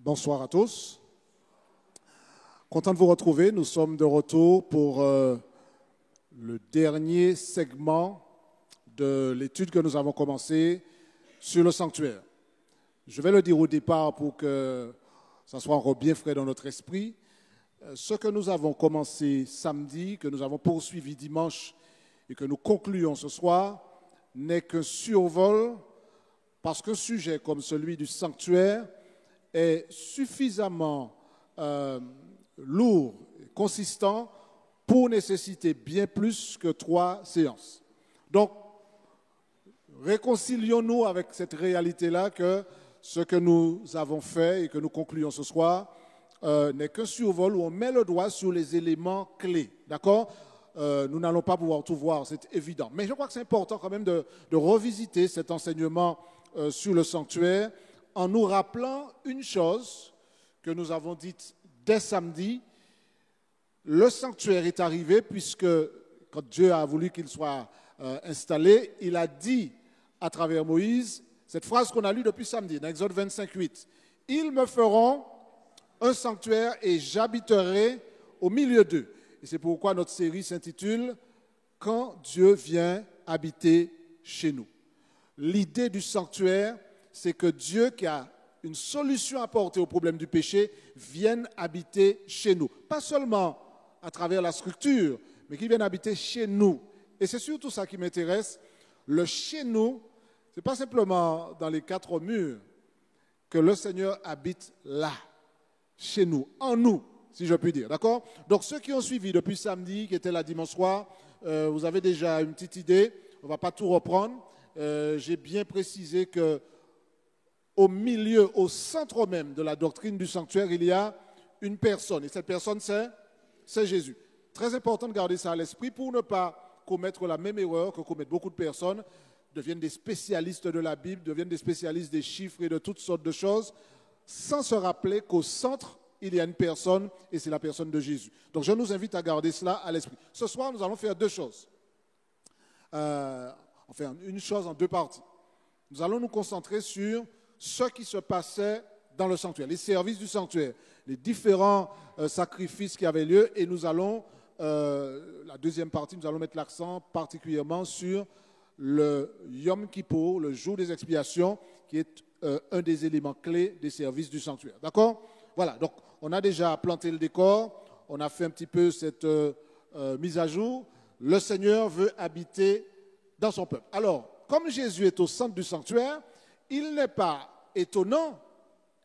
Bonsoir à tous. Content de vous retrouver. Nous sommes de retour pour le dernier segment de l'étude que nous avons commencée sur le sanctuaire. Je vais le dire au départ pour que ça soit encore bien frais dans notre esprit. Ce que nous avons commencé samedi, que nous avons poursuivi dimanche et que nous concluons ce soir, n'est qu'un survol parce qu'un sujet comme celui du sanctuaire est suffisamment lourd et consistant pour nécessiter bien plus que 3 séances. Donc, réconcilions-nous avec cette réalité-là que ce que nous avons fait et que nous concluons ce soir n'est qu'un survol où on met le doigt sur les éléments clés. D'accord ? Nous n'allons pas pouvoir tout voir, c'est évident. Mais je crois que c'est important quand même de revisiter cet enseignement sur le sanctuaire en nous rappelant une chose que nous avons dite dès samedi. Le sanctuaire est arrivé puisque quand Dieu a voulu qu'il soit installé, il a dit à travers Moïse cette phrase qu'on a lue depuis samedi, dans Exode 25:8. « Ils me feront un sanctuaire et j'habiterai au milieu d'eux. » Et c'est pourquoi notre série s'intitule « Quand Dieu vient habiter chez nous ». L'idée du sanctuaire, c'est que Dieu, qui a une solution à apporter au problème du péché, vienne habiter chez nous. Pas seulement à travers la structure, mais qu'il vienne habiter chez nous. Et c'est surtout ça qui m'intéresse. Le chez nous, ce n'est pas simplement dans les 4 murs que le Seigneur habite là, chez nous, en nous, si je puis dire. D'accord ? Donc ceux qui ont suivi depuis samedi, qui était là dimanche soir, vous avez déjà une petite idée. On ne va pas tout reprendre. J'ai bien précisé que au milieu, au centre même de la doctrine du sanctuaire, il y a une personne. Et cette personne, c'est Jésus. Très important de garder ça à l'esprit pour ne pas commettre la même erreur que commettent beaucoup de personnes, deviennent des spécialistes de la Bible, deviennent des spécialistes des chiffres et de toutes sortes de choses, sans se rappeler qu'au centre, il y a une personne et c'est la personne de Jésus. Donc je nous invite à garder cela à l'esprit. Ce soir, nous allons faire 2 choses. Enfin, une chose en 2 parties. Nous allons nous concentrer sur ce qui se passait dans le sanctuaire, les services du sanctuaire, les différents sacrifices qui avaient lieu. Et nous allons, la deuxième partie, nous allons mettre l'accent particulièrement sur le Yom Kippour, le jour des expiations, qui est un des éléments clés des services du sanctuaire. D'accord ? Voilà, donc on a déjà planté le décor, on a fait un petit peu cette mise à jour. Le Seigneur veut habiter dans son peuple. Alors, comme Jésus est au centre du sanctuaire, il n'est pas étonnant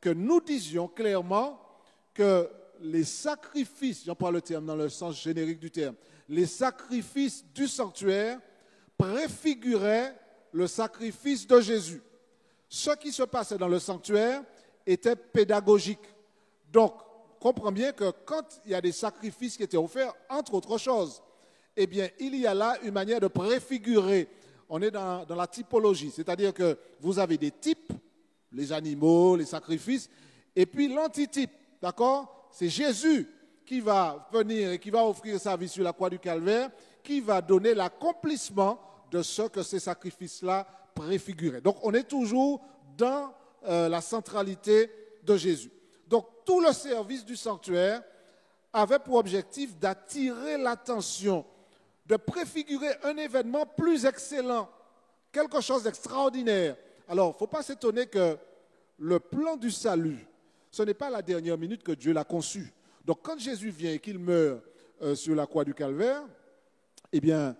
que nous disions clairement que les sacrifices, j'emploie le terme dans le sens générique du terme, les sacrifices du sanctuaire préfiguraient le sacrifice de Jésus. Ce qui se passait dans le sanctuaire était pédagogique. Donc, on comprend bien que quand il y a des sacrifices qui étaient offerts, entre autres choses, eh bien, il y a là une manière de préfigurer. On est dans la typologie, c'est-à-dire que vous avez des types, les animaux, les sacrifices, et puis l'antitype, d'accord ? C'est Jésus qui va venir et qui va offrir sa vie sur la croix du Calvaire, qui va donner l'accomplissement de ce que ces sacrifices-là préfiguraient. Donc, on est toujours dans la centralité de Jésus. Donc, tout le service du sanctuaire avait pour objectif d'attirer l'attention, de préfigurer un événement plus excellent, quelque chose d'extraordinaire. Alors, il ne faut pas s'étonner que le plan du salut, ce n'est pas à la dernière minute que Dieu l'a conçu. Donc, quand Jésus vient et qu'il meurt sur la croix du Calvaire, eh bien,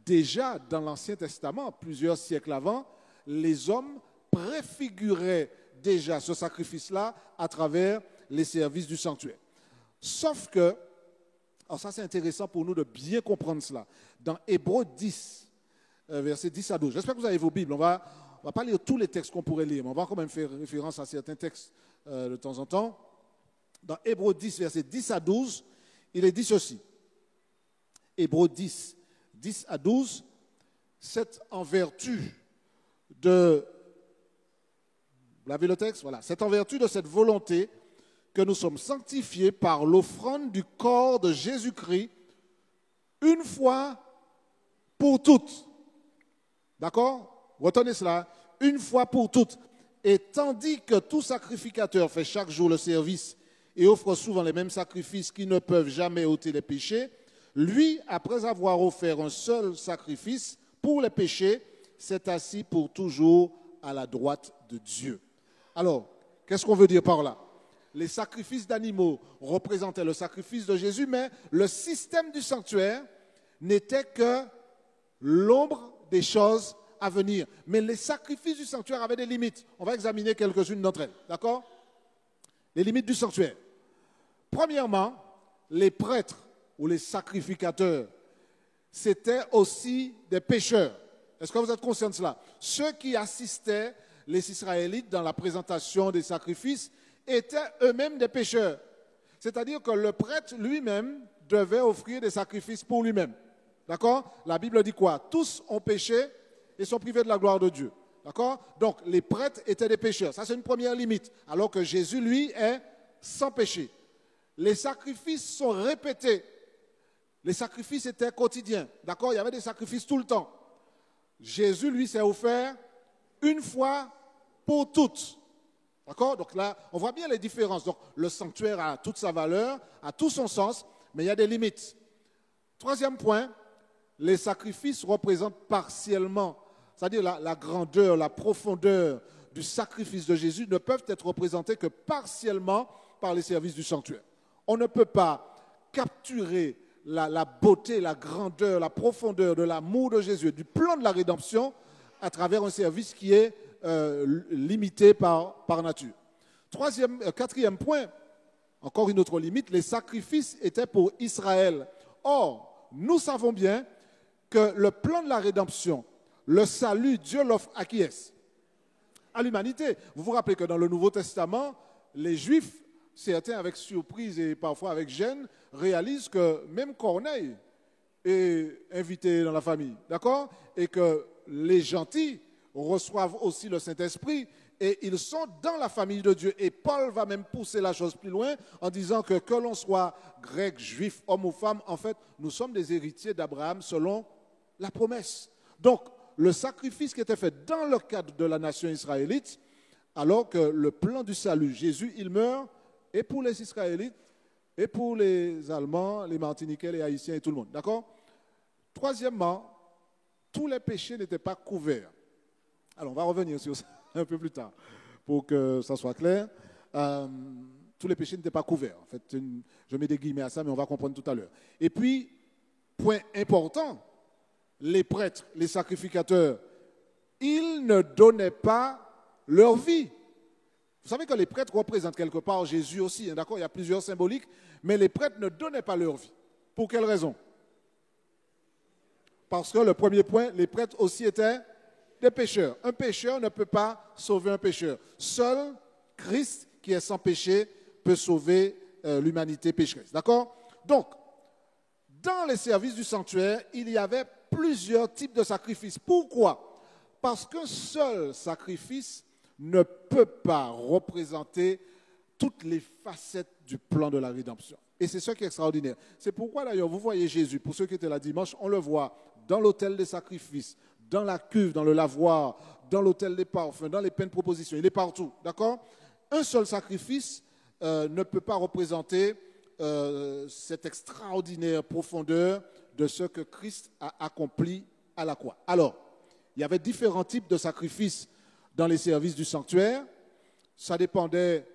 déjà dans l'Ancien Testament, plusieurs siècles avant, les hommes préfiguraient déjà ce sacrifice-là à travers les services du sanctuaire. Sauf que, alors ça c'est intéressant pour nous de bien comprendre cela, dans Hébreux 10, versets 10 à 12, j'espère que vous avez vos Bibles, on va pas lire tous les textes qu'on pourrait lire, mais on va quand même faire référence à certains textes de temps en temps. Dans Hébreux 10, versets 10 à 12, il est dit ceci. Hébreux 10, 10 à 12, c'est en vertu de... Vous avez le texte ? Voilà. C'est en vertu de cette volonté que nous sommes sanctifiés par l'offrande du corps de Jésus-Christ une fois pour toutes. D'accord ? Retenez cela. Une fois pour toutes. Et tandis que tout sacrificateur fait chaque jour le service et offre souvent les mêmes sacrifices qui ne peuvent jamais ôter les péchés, lui, après avoir offert un seul sacrifice pour les péchés, s'est assis pour toujours à la droite de Dieu. Alors, qu'est-ce qu'on veut dire par là? Les sacrifices d'animaux représentaient le sacrifice de Jésus, mais le système du sanctuaire n'était que l'ombre des choses à venir. Mais les sacrifices du sanctuaire avaient des limites. On va examiner quelques-unes d'entre elles. D'accord? Les limites du sanctuaire. Premièrement, les prêtres ou les sacrificateurs, c'étaient aussi des pécheurs. Est-ce que vous êtes conscient de cela? Ceux qui assistaient les Israélites dans la présentation des sacrifices étaient eux-mêmes des pécheurs. C'est-à-dire que le prêtre lui-même devait offrir des sacrifices pour lui-même. D'accord? La Bible dit quoi? Tous ont péché et sont privés de la gloire de Dieu. D'accord? Donc, les prêtres étaient des pécheurs. Ça, c'est une première limite. Alors que Jésus, lui, est sans péché. Les sacrifices sont répétés. Les sacrifices étaient quotidiens. D'accord? Il y avait des sacrifices tout le temps. Jésus, lui, s'est offert une fois pour toutes. D'accord? Donc là, on voit bien les différences. Donc, le sanctuaire a toute sa valeur, a tout son sens, mais il y a des limites. Troisième point, les sacrifices représentent partiellement, c'est-à-dire la grandeur, la profondeur du sacrifice de Jésus ne peuvent être représentés que partiellement par les services du sanctuaire. On ne peut pas capturer la beauté, la grandeur, la profondeur de l'amour de Jésus, du plan de la rédemption à travers un service qui est limité par nature. Quatrième point, encore une autre limite, les sacrifices étaient pour Israël. Or, nous savons bien que le plan de la rédemption, le salut, Dieu l'offre à qui est-ce? À l'humanité. Vous vous rappelez que dans le Nouveau Testament, les Juifs, certains avec surprise et parfois avec gêne, réalisent que même Corneille est invité dans la famille, d'accord? Et que les gentils reçoivent aussi le Saint-Esprit et ils sont dans la famille de Dieu. Et Paul va même pousser la chose plus loin en disant que l'on soit grec, juif, homme ou femme, en fait, nous sommes des héritiers d'Abraham selon la promesse. Donc, le sacrifice qui était fait dans le cadre de la nation israélite, alors que le plan du salut, Jésus, il meurt, et pour les Israélites, et pour les Allemands, les Martiniquais, les Haïtiens et tout le monde. D'accord? Troisièmement, tous les péchés n'étaient pas couverts. Alors, on va revenir sur ça un peu plus tard, pour que ça soit clair. Tous les péchés n'étaient pas couverts. En fait, je mets des guillemets à ça, mais on va comprendre tout à l'heure. Et puis, point important, les prêtres, les sacrificateurs, ils ne donnaient pas leur vie. Vous savez que les prêtres représentent quelque part Jésus aussi, hein, d'accord? Il y a plusieurs symboliques, mais les prêtres ne donnaient pas leur vie. Pour quelle raison? Parce que le premier point, les prêtres aussi étaient des pécheurs. Un pécheur ne peut pas sauver un pécheur. Seul Christ, qui est sans péché, peut sauver l'humanité pécheresse. D'accord? Donc, dans les services du sanctuaire, il y avait plusieurs types de sacrifices. Pourquoi? Parce qu'un seul sacrifice ne peut pas représenter toutes les facettes du plan de la rédemption. Et c'est ce qui est extraordinaire. C'est pourquoi d'ailleurs, vous voyez Jésus, pour ceux qui étaient là dimanche, on le voit dans l'autel des sacrifices, dans la cuve, dans le lavoir, dans l'autel des parfums, dans les pains de proposition. Il est partout, d'accord? Un seul sacrifice ne peut pas représenter cette extraordinaire profondeur de ce que Christ a accompli à la croix. Alors, il y avait différents types de sacrifices dans les services du sanctuaire. Ça dépendait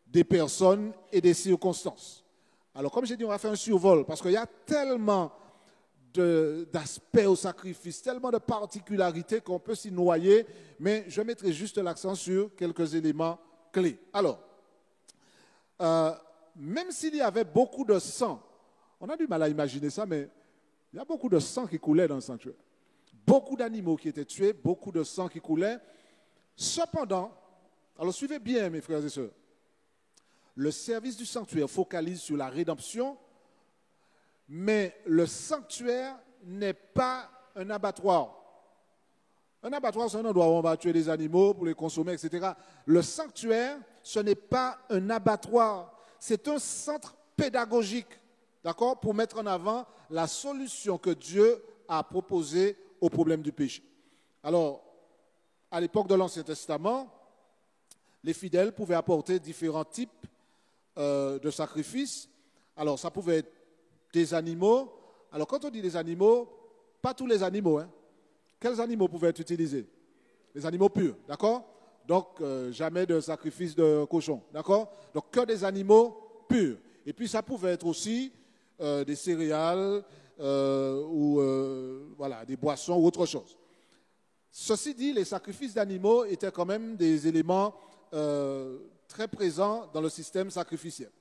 des personnes et des circonstances. Alors, comme j'ai dit, on va faire un survol parce qu'il y a tellement d'aspects au sacrifice, tellement de particularités qu'on peut s'y noyer, mais je mettrai juste l'accent sur quelques éléments clés. Alors, même s'il y avait beaucoup de sang, on a du mal à imaginer ça, mais il y a beaucoup de sang qui coulait dans le sanctuaire. Beaucoup d'animaux qui étaient tués, beaucoup de sang qui coulait. Cependant, alors suivez bien mes frères et sœurs, le service du sanctuaire focalise sur la rédemption, mais le sanctuaire n'est pas un abattoir. Un abattoir, c'est un endroit où on va tuer des animaux pour les consommer, etc. Le sanctuaire, ce n'est pas un abattoir, c'est un centre pédagogique, d'accord, pour mettre en avant la solution que Dieu a proposée au problème du péché. Alors, à l'époque de l'Ancien Testament, les fidèles pouvaient apporter différents types de sacrifices. Alors, ça pouvait être des animaux. Alors, quand on dit des animaux, pas tous les animaux. Hein. Quels animaux pouvaient être utilisés? Les animaux purs, d'accord? Donc, jamais de sacrifice de cochon, d'accord? Donc, que des animaux purs. Et puis, ça pouvait être aussi des céréales ou voilà, des boissons ou autre chose. Ceci dit, les sacrifices d'animaux étaient quand même des éléments très présents dans le système sacrificiel.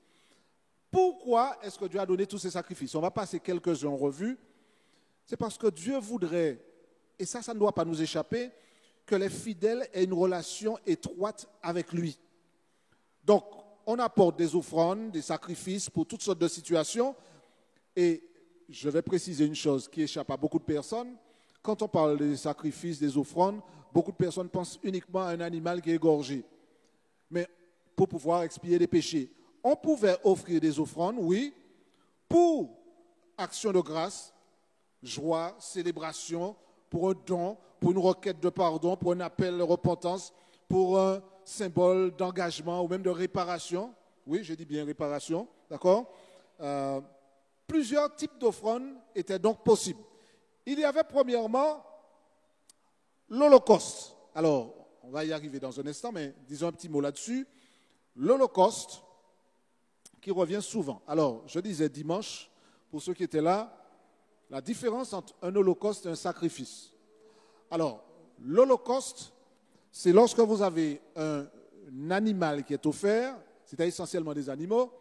Pourquoi est-ce que Dieu a donné tous ces sacrifices? On va passer quelques-uns en revue. C'est parce que Dieu voudrait, et ça ne doit pas nous échapper, que les fidèles aient une relation étroite avec lui. Donc, on apporte des offrandes, des sacrifices pour toutes sortes de situations. Et je vais préciser une chose qui échappe à beaucoup de personnes. Quand on parle des sacrifices, des offrandes, beaucoup de personnes pensent uniquement à un animal qui est égorgé. Mais pour pouvoir expier des péchés, on pouvait offrir des offrandes, oui, pour action de grâce, joie, célébration, pour un don, pour une requête de pardon, pour un appel de repentance, pour un symbole d'engagement ou même de réparation. Oui, je dis bien réparation, d'accord? Plusieurs types d'offrandes étaient donc possibles. Il y avait premièrement l'Holocauste. Alors, on va y arriver dans un instant, mais disons un petit mot là-dessus. L'Holocauste, qui revient souvent. Alors, je disais dimanche, pour ceux qui étaient là, la différence entre un holocauste et un sacrifice. Alors, l'holocauste, c'est lorsque vous avez un animal qui est offert, c'est essentiellement des animaux,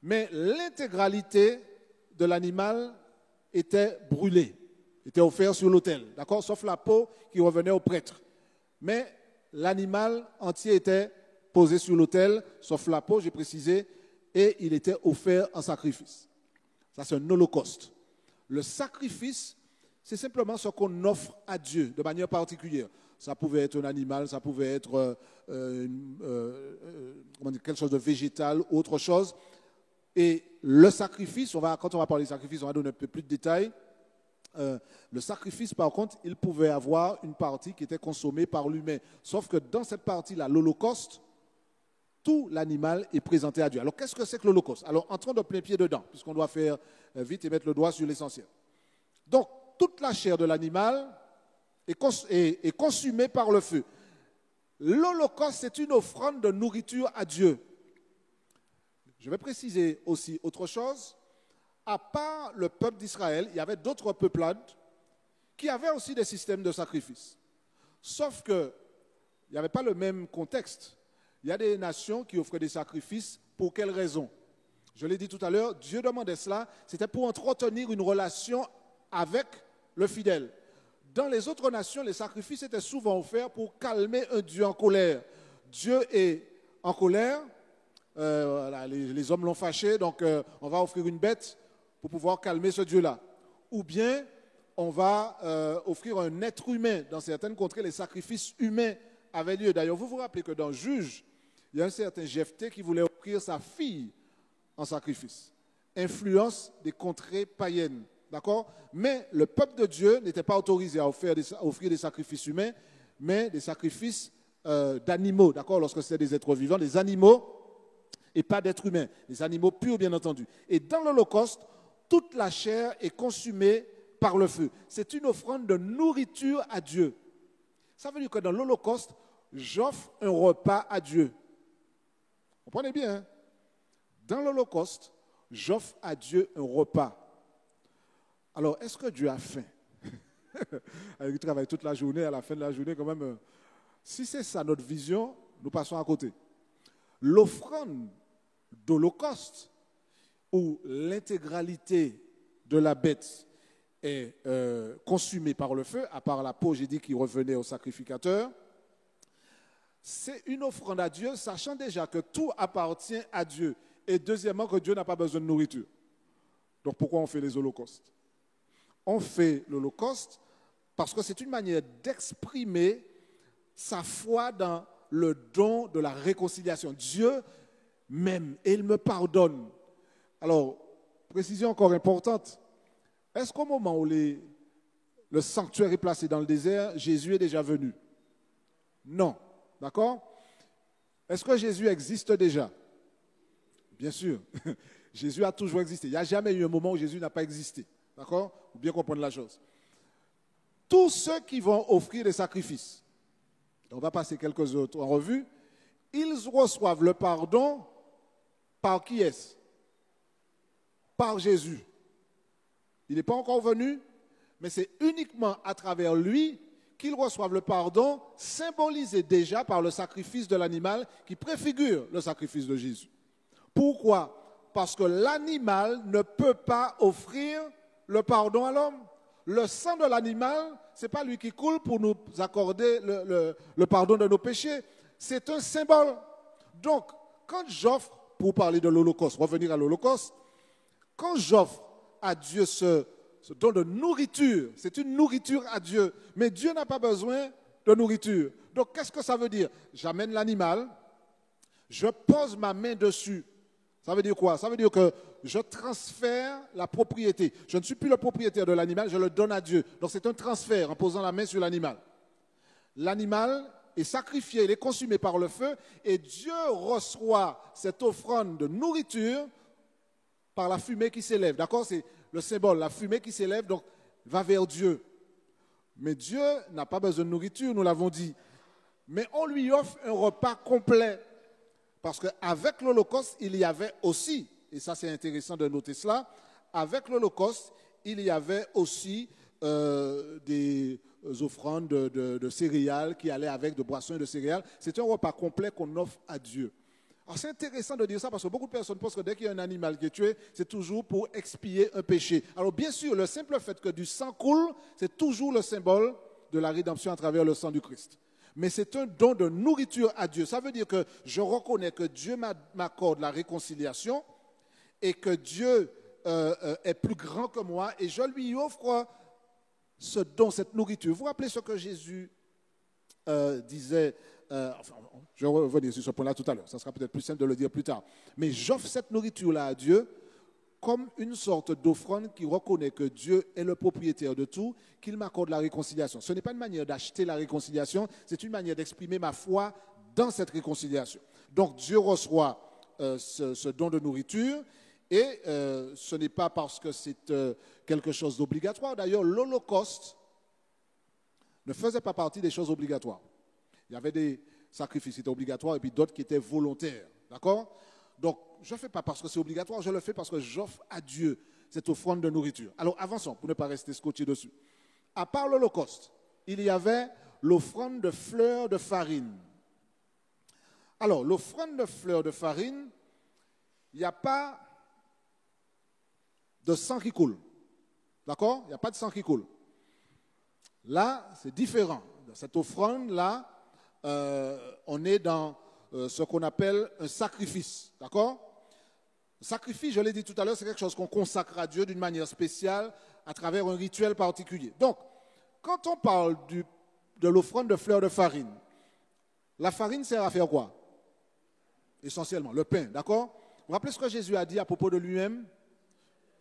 mais l'intégralité de l'animal était brûlée, était offert sur l'autel, d'accord, sauf la peau qui revenait au prêtre. Mais l'animal entier était posé sur l'autel, sauf la peau, j'ai précisé, et il était offert en sacrifice. Ça, c'est un holocauste. Le sacrifice, c'est simplement ce qu'on offre à Dieu de manière particulière. Ça pouvait être un animal, ça pouvait être quelque chose de végétal, autre chose. Et le sacrifice, quand on va parler de sacrifice, on va donner un peu plus de détails. Le sacrifice, par contre, il pouvait avoir une partie qui était consommée par l'humain. Sauf que dans cette partie-là, l'holocauste, tout l'animal est présenté à Dieu. Alors, qu'est-ce que c'est que l'Holocauste? Alors, entrons de plein pied dedans, puisqu'on doit faire vite et mettre le doigt sur l'essentiel. Donc, toute la chair de l'animal est consumée par le feu. L'Holocauste, c'est une offrande de nourriture à Dieu. Je vais préciser aussi autre chose. À part le peuple d'Israël, il y avait d'autres peuplades qui avaient aussi des systèmes de sacrifice. Sauf qu'il n'y avait pas le même contexte. Il y a des nations qui offraient des sacrifices. Pour quelles raisons? Je l'ai dit tout à l'heure, Dieu demandait cela, c'était pour entretenir une relation avec le fidèle. Dans les autres nations, les sacrifices étaient souvent offerts pour calmer un Dieu en colère. Dieu est en colère, voilà, les hommes l'ont fâché, donc on va offrir une bête pour pouvoir calmer ce Dieu-là. Ou bien, on va offrir un être humain. Dans certaines contrées, les sacrifices humains avaient lieu. D'ailleurs, vous vous rappelez que dans Juge, il y a un certain Jephthé qui voulait offrir sa fille en sacrifice. Influence des contrées païennes. D'accord? Mais le peuple de Dieu n'était pas autorisé à offrir des sacrifices humains, mais des sacrifices d'animaux. D'accord? Lorsque c'était des êtres vivants, des animaux et pas d'êtres humains. Des animaux purs, bien entendu. Et dans l'Holocauste, toute la chair est consumée par le feu. C'est une offrande de nourriture à Dieu. Ça veut dire que dans l'Holocauste, j'offre un repas à Dieu. Comprenez bien, hein? Dans l'Holocauste, j'offre à Dieu un repas. Alors, est-ce que Dieu a faim? Il travaille toute la journée, à la fin de la journée, quand même. Si c'est ça notre vision, nous passons à côté. L'offrande d'Holocauste, où l'intégralité de la bête est consumée par le feu, à part la peau, j'ai dit, qui revenait au sacrificateur, c'est une offrande à Dieu, sachant déjà que tout appartient à Dieu. Et deuxièmement, que Dieu n'a pas besoin de nourriture. Donc pourquoi on fait les holocaustes? On fait l'holocauste parce que c'est une manière d'exprimer sa foi dans le don de la réconciliation. Dieu m'aime et il me pardonne. Alors, précision encore importante, est-ce qu'au moment où le sanctuaire est placé dans le désert, Jésus est déjà venu? Non. D'accord? Est-ce que Jésus existe déjà? Bien sûr. Jésus a toujours existé. Il n'y a jamais eu un moment où Jésus n'a pas existé. D'accord? Pour bien comprendre la chose. Tous ceux qui vont offrir des sacrifices, on va passer quelques autres en revue, ils reçoivent le pardon par qui est-ce? Par Jésus. Il n'est pas encore venu, mais c'est uniquement à travers lui qu'ils reçoivent le pardon, symbolisé déjà par le sacrifice de l'animal qui préfigure le sacrifice de Jésus. Pourquoi? Parce que l'animal ne peut pas offrir le pardon à l'homme. Le sang de l'animal, ce n'est pas lui qui coule pour nous accorder le pardon de nos péchés. C'est un symbole. Donc, quand j'offre, pour parler de l'Holocauste, revenir à l'Holocauste, quand j'offre à Dieu ce don de nourriture, c'est une nourriture à Dieu. Mais Dieu n'a pas besoin de nourriture. Donc, qu'est-ce que ça veut dire? J'amène l'animal, je pose ma main dessus. Ça veut dire quoi? Ça veut dire que je transfère la propriété. Je ne suis plus le propriétaire de l'animal, je le donne à Dieu. Donc, c'est un transfert en posant la main sur l'animal. L'animal est sacrifié, il est consumé par le feu et Dieu reçoit cette offrande de nourriture par la fumée qui s'élève. D'accord? C'est le symbole, la fumée qui s'élève, donc va vers Dieu. Mais Dieu n'a pas besoin de nourriture, nous l'avons dit. Mais on lui offre un repas complet. Parce qu'avec l'Holocauste, il y avait aussi, et ça c'est intéressant de noter cela, avec l'Holocauste, il y avait aussi des offrandes de céréales qui allaient avec, de boissons et de céréales. C'est un repas complet qu'on offre à Dieu. Alors c'est intéressant de dire ça parce que beaucoup de personnes pensent que dès qu'il y a un animal qui est tué, c'est toujours pour expier un péché. Alors bien sûr, le simple fait que du sang coule, c'est toujours le symbole de la rédemption à travers le sang du Christ. Mais c'est un don de nourriture à Dieu. Ça veut dire que je reconnais que Dieu m'accorde la réconciliation et que Dieu est plus grand que moi et je lui offre ce don, cette nourriture. Vous vous rappelez ce que Jésus disait, je vais revenir sur ce point-là tout à l'heure, ça sera peut-être plus simple de le dire plus tard. Mais j'offre cette nourriture-là à Dieu comme une sorte d'offrande qui reconnaît que Dieu est le propriétaire de tout, qu'il m'accorde la réconciliation. Ce n'est pas une manière d'acheter la réconciliation, c'est une manière d'exprimer ma foi dans cette réconciliation. Donc Dieu reçoit ce don de nourriture et ce n'est pas parce que c'est quelque chose d'obligatoire. D'ailleurs, l'Holocauste ne faisait pas partie des choses obligatoires. Il y avait des sacrifices qui étaient obligatoires et puis d'autres qui étaient volontaires. D'accord? Donc, je ne fais pas parce que c'est obligatoire, je le fais parce que j'offre à Dieu cette offrande de nourriture. Alors, avançons pour ne pas rester scotché dessus. À part l'Holocauste, il y avait l'offrande de fleurs de farine. Alors, l'offrande de fleurs de farine, il n'y a pas de sang qui coule. D'accord? Il n'y a pas de sang qui coule. Là, c'est différent. Dans cette offrande-là, on est dans ce qu'on appelle un sacrifice. D'accord? Sacrifice, je l'ai dit tout à l'heure, c'est quelque chose qu'on consacre à Dieu d'une manière spéciale à travers un rituel particulier. Donc, quand on parle de l'offrande de fleurs de farine, la farine sert à faire quoi? Essentiellement, le pain. D'accord? Vous vous rappelez ce que Jésus a dit à propos de lui-même?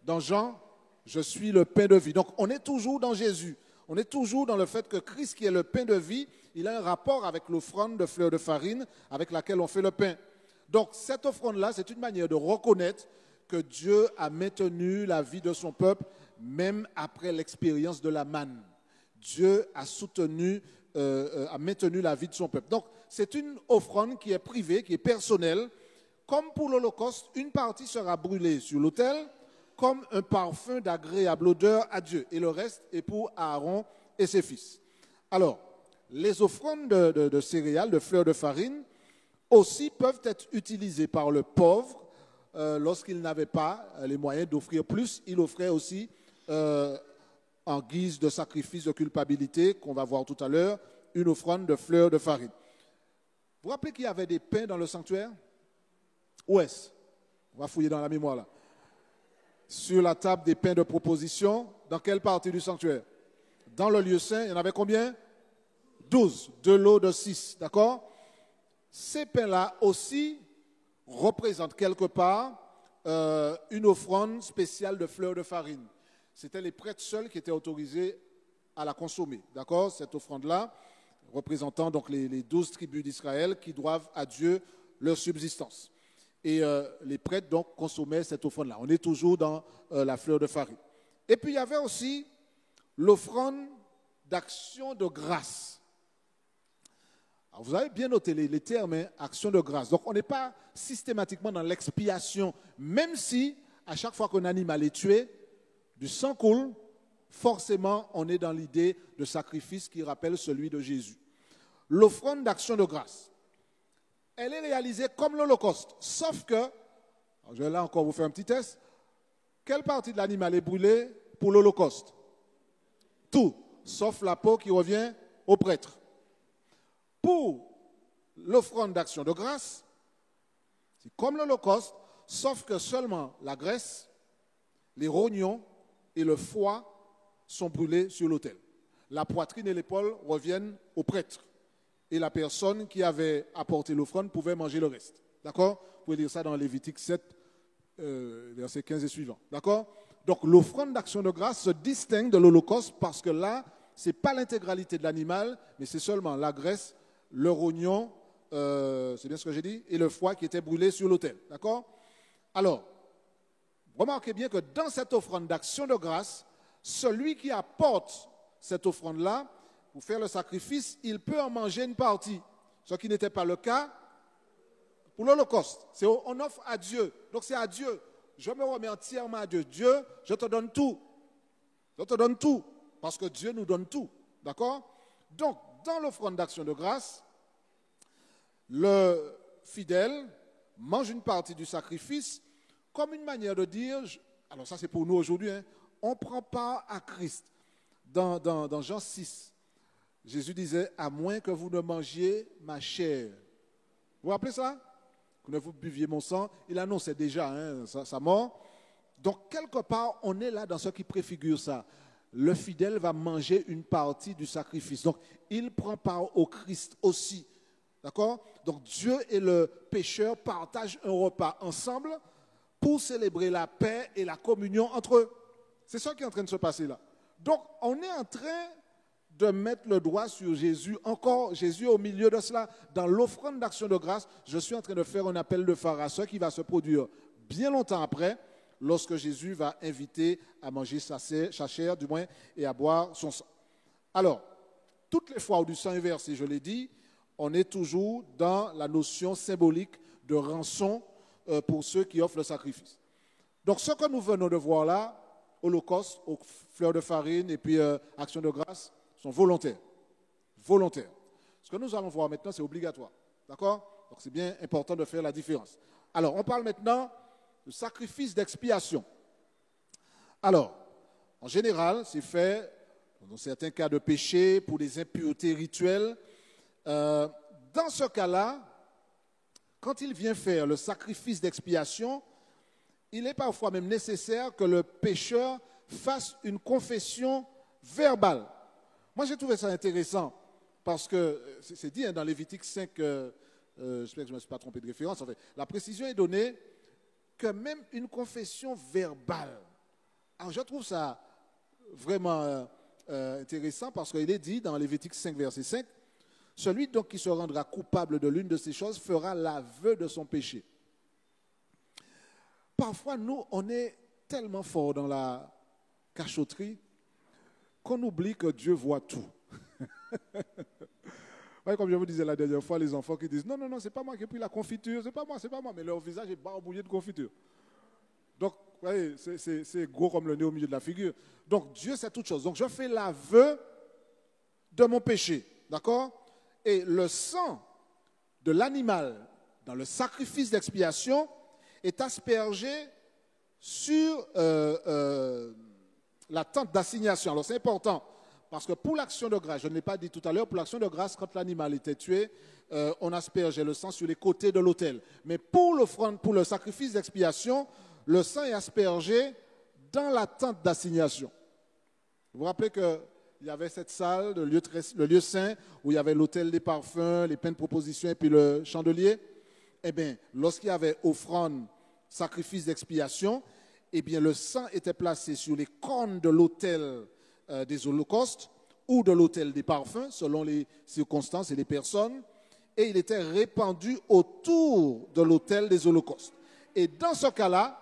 Dans Jean, je suis le pain de vie. Donc, on est toujours dans Jésus. On est toujours dans le fait que Christ, qui est le pain de vie, il a un rapport avec l'offrande de fleurs de farine avec laquelle on fait le pain. Donc, cette offrande-là, c'est une manière de reconnaître que Dieu a maintenu la vie de son peuple, même après l'expérience de la manne. Dieu a soutenu, a maintenu la vie de son peuple. Donc, c'est une offrande qui est privée, qui est personnelle. Comme pour l'Holocauste, une partie sera brûlée sur l'autel, comme un parfum d'agréable odeur à Dieu. Et le reste est pour Aaron et ses fils. Alors, les offrandes de céréales, de fleurs de farine, aussi peuvent être utilisées par le pauvre lorsqu'il n'avait pas les moyens d'offrir plus. Il offrait aussi, en guise de sacrifice de culpabilité, qu'on va voir tout à l'heure, une offrande de fleurs de farine. Vous vous rappelez qu'il y avait des pains dans le sanctuaire? Où est-ce? On va fouiller dans la mémoire là. Sur la table des pains de proposition, dans quelle partie du sanctuaire? Dans le lieu saint, il y en avait combien? 12, de l'eau de 6, d'accord? Ces pains-là aussi représentent quelque part une offrande spéciale de fleurs de farine. C'était les prêtres seuls qui étaient autorisés à la consommer, d'accord? Cette offrande-là, représentant donc les 12 tribus d'Israël qui doivent à Dieu leur subsistance. Et les prêtres donc consommaient cette offrande-là. On est toujours dans la fleur de farine. Et puis il y avait aussi l'offrande d'action de grâce. Alors, vous avez bien noté les termes, hein, action de grâce. Donc on n'est pas systématiquement dans l'expiation, même si à chaque fois qu'un animal est tué, du sang coule, forcément on est dans l'idée de sacrifice qui rappelle celui de Jésus. L'offrande d'action de grâce, elle est réalisée comme l'Holocauste, sauf que, je vais là encore vous faire un petit test, quelle partie de l'animal est brûlée pour l'Holocauste? Tout, sauf la peau qui revient au prêtre. Pour l'offrande d'action de grâce, c'est comme l'Holocauste, sauf que seulement la graisse, les rognons et le foie sont brûlés sur l'autel. La poitrine et l'épaule reviennent au prêtre. Et la personne qui avait apporté l'offrande pouvait manger le reste. D'accord? Vous pouvez lire ça dans Lévitique 7, versets 15 et suivants. D'accord? Donc l'offrande d'action de grâce se distingue de l'Holocauste parce que là, ce n'est pas l'intégralité de l'animal, mais c'est seulement la graisse, le rognon, c'est bien ce que j'ai dit, et le foie qui était brûlé sur l'autel. D'accord? Alors, remarquez bien que dans cette offrande d'action de grâce, celui qui apporte cette offrande-là, pour faire le sacrifice, il peut en manger une partie. Ce qui n'était pas le cas pour l'Holocauste. On offre à Dieu. Donc c'est à Dieu. Je me remets entièrement à Dieu. Dieu, je te donne tout. Je te donne tout. Parce que Dieu nous donne tout. D'accord? Donc, dans l'offrande d'action de grâce, le fidèle mange une partie du sacrifice comme une manière de dire, alors ça c'est pour nous aujourd'hui, hein, on prend part à Christ. Dans Jean 6, Jésus disait, à moins que vous ne mangiez ma chair. Vous vous rappelez ça? Que ne vous buviez mon sang. Il annonçait déjà hein, sa mort. Donc, quelque part, on est là dans ce qui préfigure ça. Le fidèle va manger une partie du sacrifice. Donc, il prend part au Christ aussi. D'accord? Donc, Dieu et le pécheur partagent un repas ensemble pour célébrer la paix et la communion entre eux. C'est ça qui est en train de se passer là. Donc, on est en train de mettre le doigt sur Jésus, encore Jésus au milieu de cela. Dans l'offrande d'action de grâce, je suis en train de faire un appel de phare à ce qui va se produire bien longtemps après, lorsque Jésus va inviter à manger sa chair, du moins, et à boire son sang. Alors, toutes les fois où du sang est versé, je l'ai dit, on est toujours dans la notion symbolique de rançon pour ceux qui offrent le sacrifice. Donc, ce que nous venons de voir là, Holocauste, aux fleurs de farine et puis action de grâce, sont volontaires. Volontaires. Ce que nous allons voir maintenant, c'est obligatoire. D'accord? Donc c'est bien important de faire la différence. Alors, on parle maintenant du sacrifice d'expiation. Alors, en général, c'est fait dans certains cas de péché, pour des impuretés rituelles. Dans ce cas-là, quand il vient faire le sacrifice d'expiation, il est parfois même nécessaire que le pécheur fasse une confession verbale. Moi, j'ai trouvé ça intéressant parce que c'est dit hein, dans Lévitique 5, j'espère que je ne me suis pas trompé de référence, en fait, la précision est donnée que même une confession verbale. Alors, je trouve ça vraiment intéressant parce qu'il est dit dans Lévitique 5, verset 5, « Celui donc qui se rendra coupable de l'une de ces choses fera l'aveu de son péché. » Parfois, nous, on est tellement fort dans la cachotterie qu'on oublie que Dieu voit tout. Ouais, comme je vous disais la dernière fois, les enfants qui disent « Non, non, non, c'est pas moi qui ai pris la confiture, c'est pas moi, mais leur visage est barbouillé de confiture. » Donc, vous voyez, c'est gros comme le nez au milieu de la figure. Donc, Dieu sait toutes choses. Donc, je fais l'aveu de mon péché. D'accord? Et le sang de l'animal dans le sacrifice d'expiation est aspergé sur la tente d'assignation. Alors c'est important, parce que pour l'action de grâce, je ne l'ai pas dit tout à l'heure, pour l'action de grâce, quand l'animal était tué, on aspergeait le sang sur les côtés de l'autel. Mais pour le sacrifice d'expiation, le sang est aspergé dans la tente d'assignation. Vous vous rappelez qu'il y avait cette salle, le lieu saint, où il y avait l'autel des parfums, les pains de proposition et puis le chandelier. Eh bien, lorsqu'il y avait offrande, sacrifice d'expiation, eh bien, le sang était placé sur les cornes de l'autel des holocaustes ou de l'autel des parfums, selon les circonstances et les personnes. et il était répandu autour de l'autel des holocaustes. Et dans ce cas-là,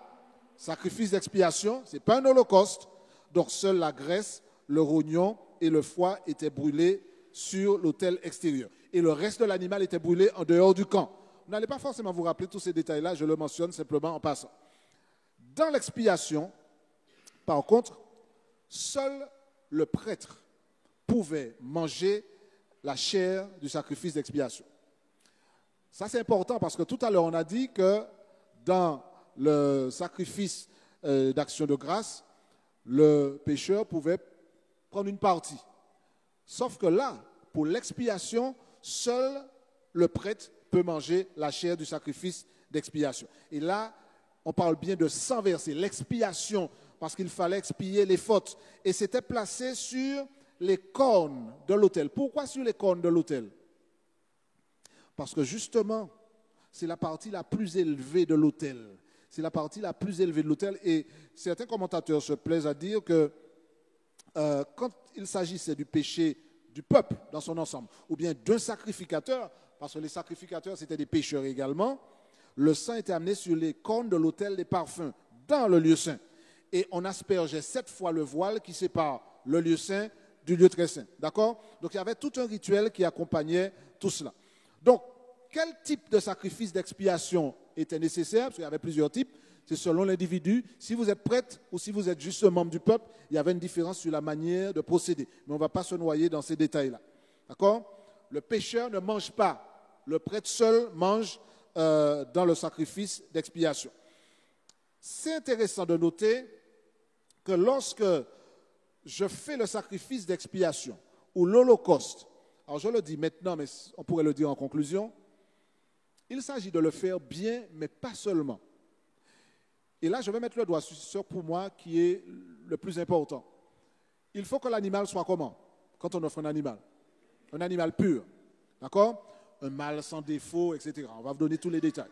sacrifice d'expiation, ce n'est pas un holocauste, donc seule la graisse, le rognon et le foie étaient brûlés sur l'autel extérieur. Et le reste de l'animal était brûlé en dehors du camp. Vous n'allez pas forcément vous rappeler tous ces détails-là, je le mentionne simplement en passant. Dans l'expiation, par contre, seul le prêtre pouvait manger la chair du sacrifice d'expiation. Ça, c'est important parce que tout à l'heure, on a dit que dans le sacrifice d'action de grâce, le pécheur pouvait prendre une partie. Sauf que là, pour l'expiation, seul le prêtre peut manger la chair du sacrifice d'expiation. Et là, on parle bien de sang versé, l'expiation, parce qu'il fallait expier les fautes. Et c'était placé sur les cornes de l'autel. Pourquoi sur les cornes de l'autel? Parce que justement, c'est la partie la plus élevée de l'autel. C'est la partie la plus élevée de l'autel. Et certains commentateurs se plaisent à dire que quand il s'agissait du péché du peuple dans son ensemble, ou bien d'un sacrificateur, parce que les sacrificateurs c'était des pécheurs également, le sang était amené sur les cornes de l'autel des parfums, dans le lieu saint. Et on aspergeait 7 fois le voile qui sépare le lieu saint du lieu très saint. D'accord? Donc il y avait tout un rituel qui accompagnait tout cela. Donc, quel type de sacrifice d'expiation était nécessaire? Parce qu'il y avait plusieurs types. C'est selon l'individu. Si vous êtes prêtre ou si vous êtes juste un membre du peuple, il y avait une différence sur la manière de procéder. Mais on ne va pas se noyer dans ces détails-là. D'accord? Le pécheur ne mange pas. Le prêtre seul mange dans le sacrifice d'expiation. C'est intéressant de noter que lorsque je fais le sacrifice d'expiation ou l'holocauste, alors je le dis maintenant, mais on pourrait le dire en conclusion, il s'agit de le faire bien, mais pas seulement. Et là, je vais mettre le doigt sur ce pour moi qui est le plus important. Il faut que l'animal soit comment? Quand on offre un animal pur, d'accord? Un mâle sans défaut, etc. On va vous donner tous les détails.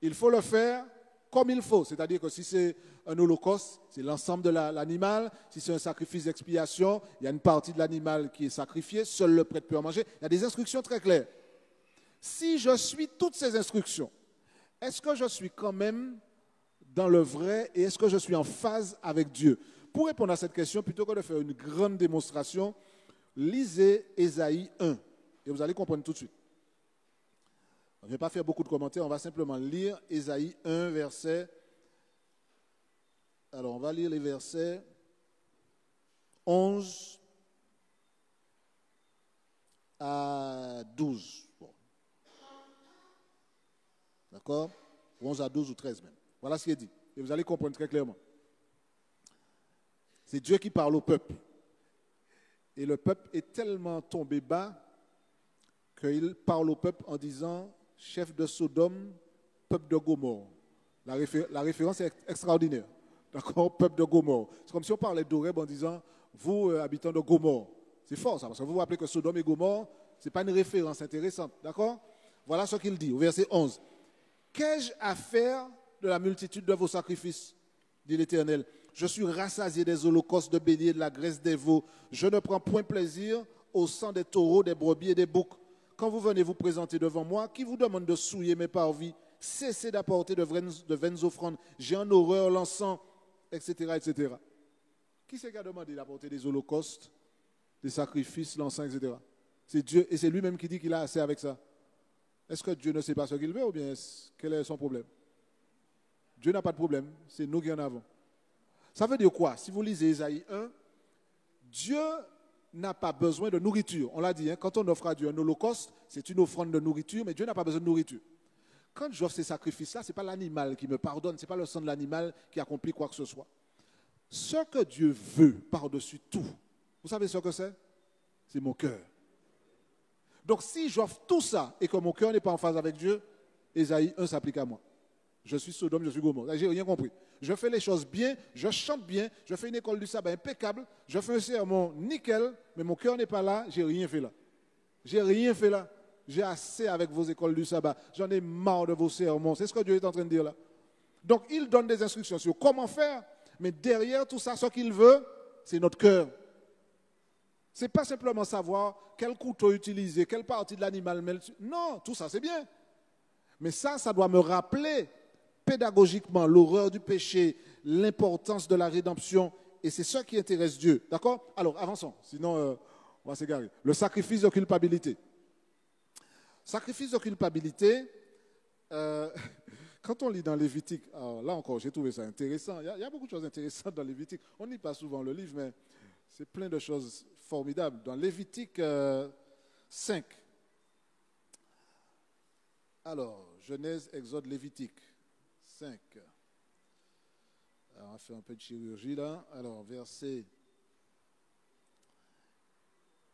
Il faut le faire comme il faut, c'est-à-dire que si c'est un holocauste, c'est l'ensemble de l'animal. Si c'est un sacrifice d'expiation, il y a une partie de l'animal qui est sacrifiée, seul le prêtre peut en manger. Il y a des instructions très claires. Si je suis toutes ces instructions, est-ce que je suis quand même dans le vrai et est-ce que je suis en phase avec Dieu? Pour répondre à cette question, plutôt que de faire une grande démonstration, lisez Ésaïe 1 et vous allez comprendre tout de suite. On ne va pas faire beaucoup de commentaires, on va simplement lire Ésaïe 1, verset. Alors, on va lire les versets 11 à 12. Bon. D'accord? 11 à 12 ou 13 même. Voilà ce qui est dit. Et vous allez comprendre très clairement. C'est Dieu qui parle au peuple. Et le peuple est tellement tombé bas qu'il parle au peuple en disant « chef de Sodome, peuple de Gomorrhe ». La référence est extraordinaire. D'accord? Peuple de Gomorrhe. C'est comme si on parlait d'Oreb en disant « vous, habitants de Gomorrhe ». C'est fort ça, parce que vous vous rappelez que Sodome et Gomorrhe, ce n'est pas une référence intéressante. D'accord? Voilà ce qu'il dit au verset 11. « Qu'ai-je à faire de la multitude de vos sacrifices, dit l'Éternel. Je suis rassasié des holocaustes de béliers, de la graisse des veaux. Je ne prends point plaisir au sang des taureaux, des brebis et des boucs. Quand vous venez vous présenter devant moi, qui vous demande de souiller mes parvis? Cessez d'apporter de vaines offrandes. J'ai en horreur l'encens, etc., etc. Qui c'est qui a demandé d'apporter des holocaustes, des sacrifices, l'encens, etc.? C'est Dieu, et c'est lui-même qui dit qu'il a assez avec ça. Est-ce que Dieu ne sait pas ce qu'il veut ou bien quel est son problème? Dieu n'a pas de problème, c'est nous qui en avons. Ça veut dire quoi? Si vous lisez Ésaïe 1, Dieu n'a pas besoin de nourriture. On l'a dit, hein, quand on offre à Dieu un holocauste, c'est une offrande de nourriture, mais Dieu n'a pas besoin de nourriture. Quand j'offre ces sacrifices-là, ce n'est pas l'animal qui me pardonne, ce n'est pas le sang de l'animal qui accomplit quoi que ce soit. Ce que Dieu veut par-dessus tout, vous savez ce que c'est? C'est mon cœur. Donc si j'offre tout ça et que mon cœur n'est pas en phase avec Dieu, Ésaïe 1 s'applique à moi. Je suis Sodome, je suis Gomorrhe. J'ai rien compris. Je fais les choses bien, je chante bien, je fais une école du sabbat impeccable, je fais un sermon nickel, mais mon cœur n'est pas là, j'ai rien fait là. J'ai rien fait là. J'ai assez avec vos écoles du sabbat. J'en ai marre de vos sermons. C'est ce que Dieu est en train de dire là. Donc il donne des instructions sur comment faire, mais derrière tout ça, ce qu'il veut, c'est notre cœur. Ce n'est pas simplement savoir quel couteau utiliser, quelle partie de l'animal mettre. Non, tout ça c'est bien. Mais ça doit me rappeler pédagogiquement l'horreur du péché, l'importance de la rédemption. Et c'est ça qui intéresse Dieu. D'accord? Alors, avançons, sinon on va s'égarer. Le sacrifice de culpabilité. Sacrifice de culpabilité, quand on lit dans Lévitique, alors là encore, j'ai trouvé ça intéressant. Il y a beaucoup de choses intéressantes dans Lévitique. On ne lit pas souvent le livre, mais c'est plein de choses formidables. Dans Lévitique 5, alors, Genèse, Exode, Lévitique 5. Alors, on va faire un peu de chirurgie là. Alors, verset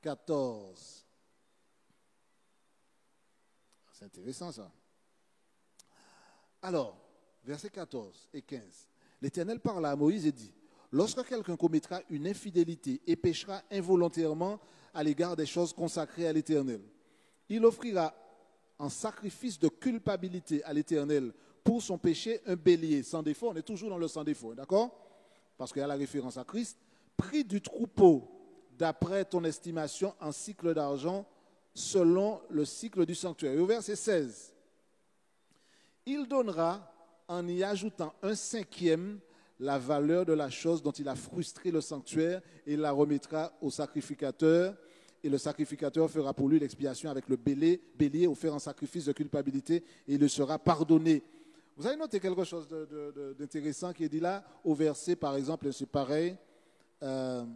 14. C'est intéressant ça. Alors, versets 14 et 15. L'Éternel parla à Moïse et dit, lorsque quelqu'un commettra une infidélité et péchera involontairement à l'égard des choses consacrées à l'Éternel, il offrira en sacrifice de culpabilité à l'Éternel pour son péché un bélier sans défaut. On est toujours dans le sans défaut, d'accord? Parce qu'il y a la référence à Christ. Prix du troupeau d'après ton estimation en cycle d'argent selon le cycle du sanctuaire. Et au verset 16, il donnera en y ajoutant un cinquième la valeur de la chose dont il a frustré le sanctuaire et il la remettra au sacrificateur. Et le sacrificateur fera pour lui l'expiation avec le bélier offert en sacrifice de culpabilité et il le sera pardonné. Vous avez noté quelque chose d'intéressant qui est dit là au verset, par exemple, c'est pareil. Alors,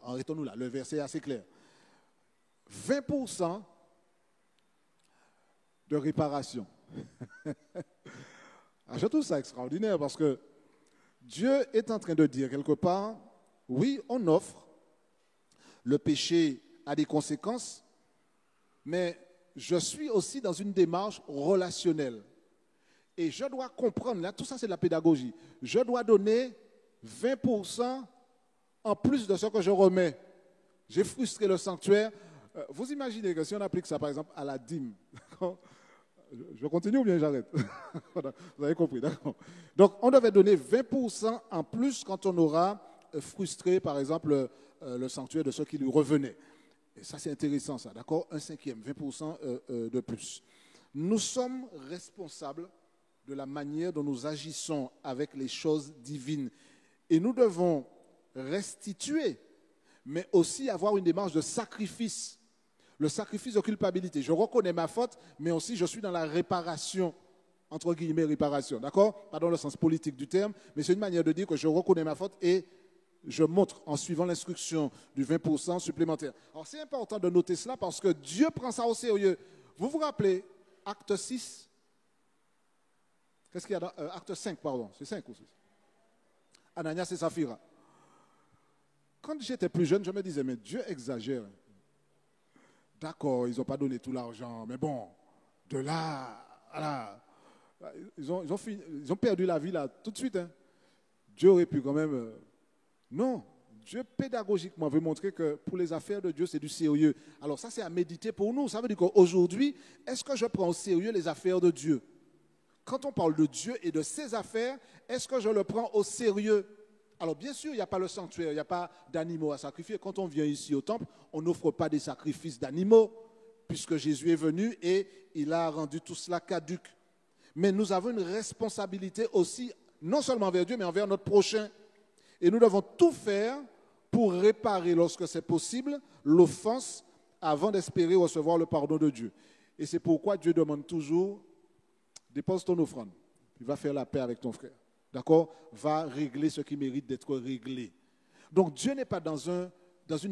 arrêtons-nous là, le verset est assez clair. 20% de réparation. Je trouve ça extraordinaire parce que Dieu est en train de dire quelque part, oui, on offre, le péché a des conséquences, mais je suis aussi dans une démarche relationnelle. Et je dois comprendre, là, tout ça c'est de la pédagogie, je dois donner 20% en plus de ce que je remets. J'ai frustré le sanctuaire. Vous imaginez que si on applique ça par exemple à la dîme, je continue ou bien j'arrête? Vous avez compris, d'accord? Donc on devait donner 20% en plus quand on aura frustré par exemple le sanctuaire de ceux qui lui revenaient. Et ça c'est intéressant ça, d'accord? Un cinquième, 20% de plus. Nous sommes responsables de la manière dont nous agissons avec les choses divines. Et nous devons restituer, mais aussi avoir une démarche de sacrifice. Le sacrifice de culpabilité. Je reconnais ma faute, mais aussi je suis dans la réparation, entre guillemets réparation, d'accord? Pas dans le sens politique du terme, mais c'est une manière de dire que je reconnais ma faute et je montre en suivant l'instruction du 20% supplémentaire. Alors c'est important de noter cela parce que Dieu prend ça au sérieux. Vous vous rappelez, acte 6, qu'est-ce qu'il y a dans acte 5, pardon, c'est 5 ou 6? Ananias et Saphira. Quand j'étais plus jeune, je me disais, mais Dieu exagère. D'accord, ils n'ont pas donné tout l'argent, mais bon, de là à là, ils ont perdu la vie là tout de suite. Hein. Dieu aurait pu quand même... Non, Dieu pédagogiquement veut montrer que pour les affaires de Dieu, c'est du sérieux. Alors ça, c'est à méditer pour nous. Ça veut dire qu'aujourd'hui, est-ce que je prends au sérieux les affaires de Dieu? Quand on parle de Dieu et de ses affaires, est-ce que je le prends au sérieux? Alors bien sûr, il n'y a pas le sanctuaire, il n'y a pas d'animaux à sacrifier. Quand on vient ici au temple, on n'offre pas des sacrifices d'animaux, puisque Jésus est venu et il a rendu tout cela caduc. Mais nous avons une responsabilité aussi, non seulement envers Dieu, mais envers notre prochain. Et nous devons tout faire pour réparer, lorsque c'est possible, l'offense avant d'espérer recevoir le pardon de Dieu. Et c'est pourquoi Dieu demande toujours, dépose ton offrande, il va faire la paix avec ton frère. D'accord? Va régler ce qui mérite d'être réglé. Donc Dieu n'est pas dans une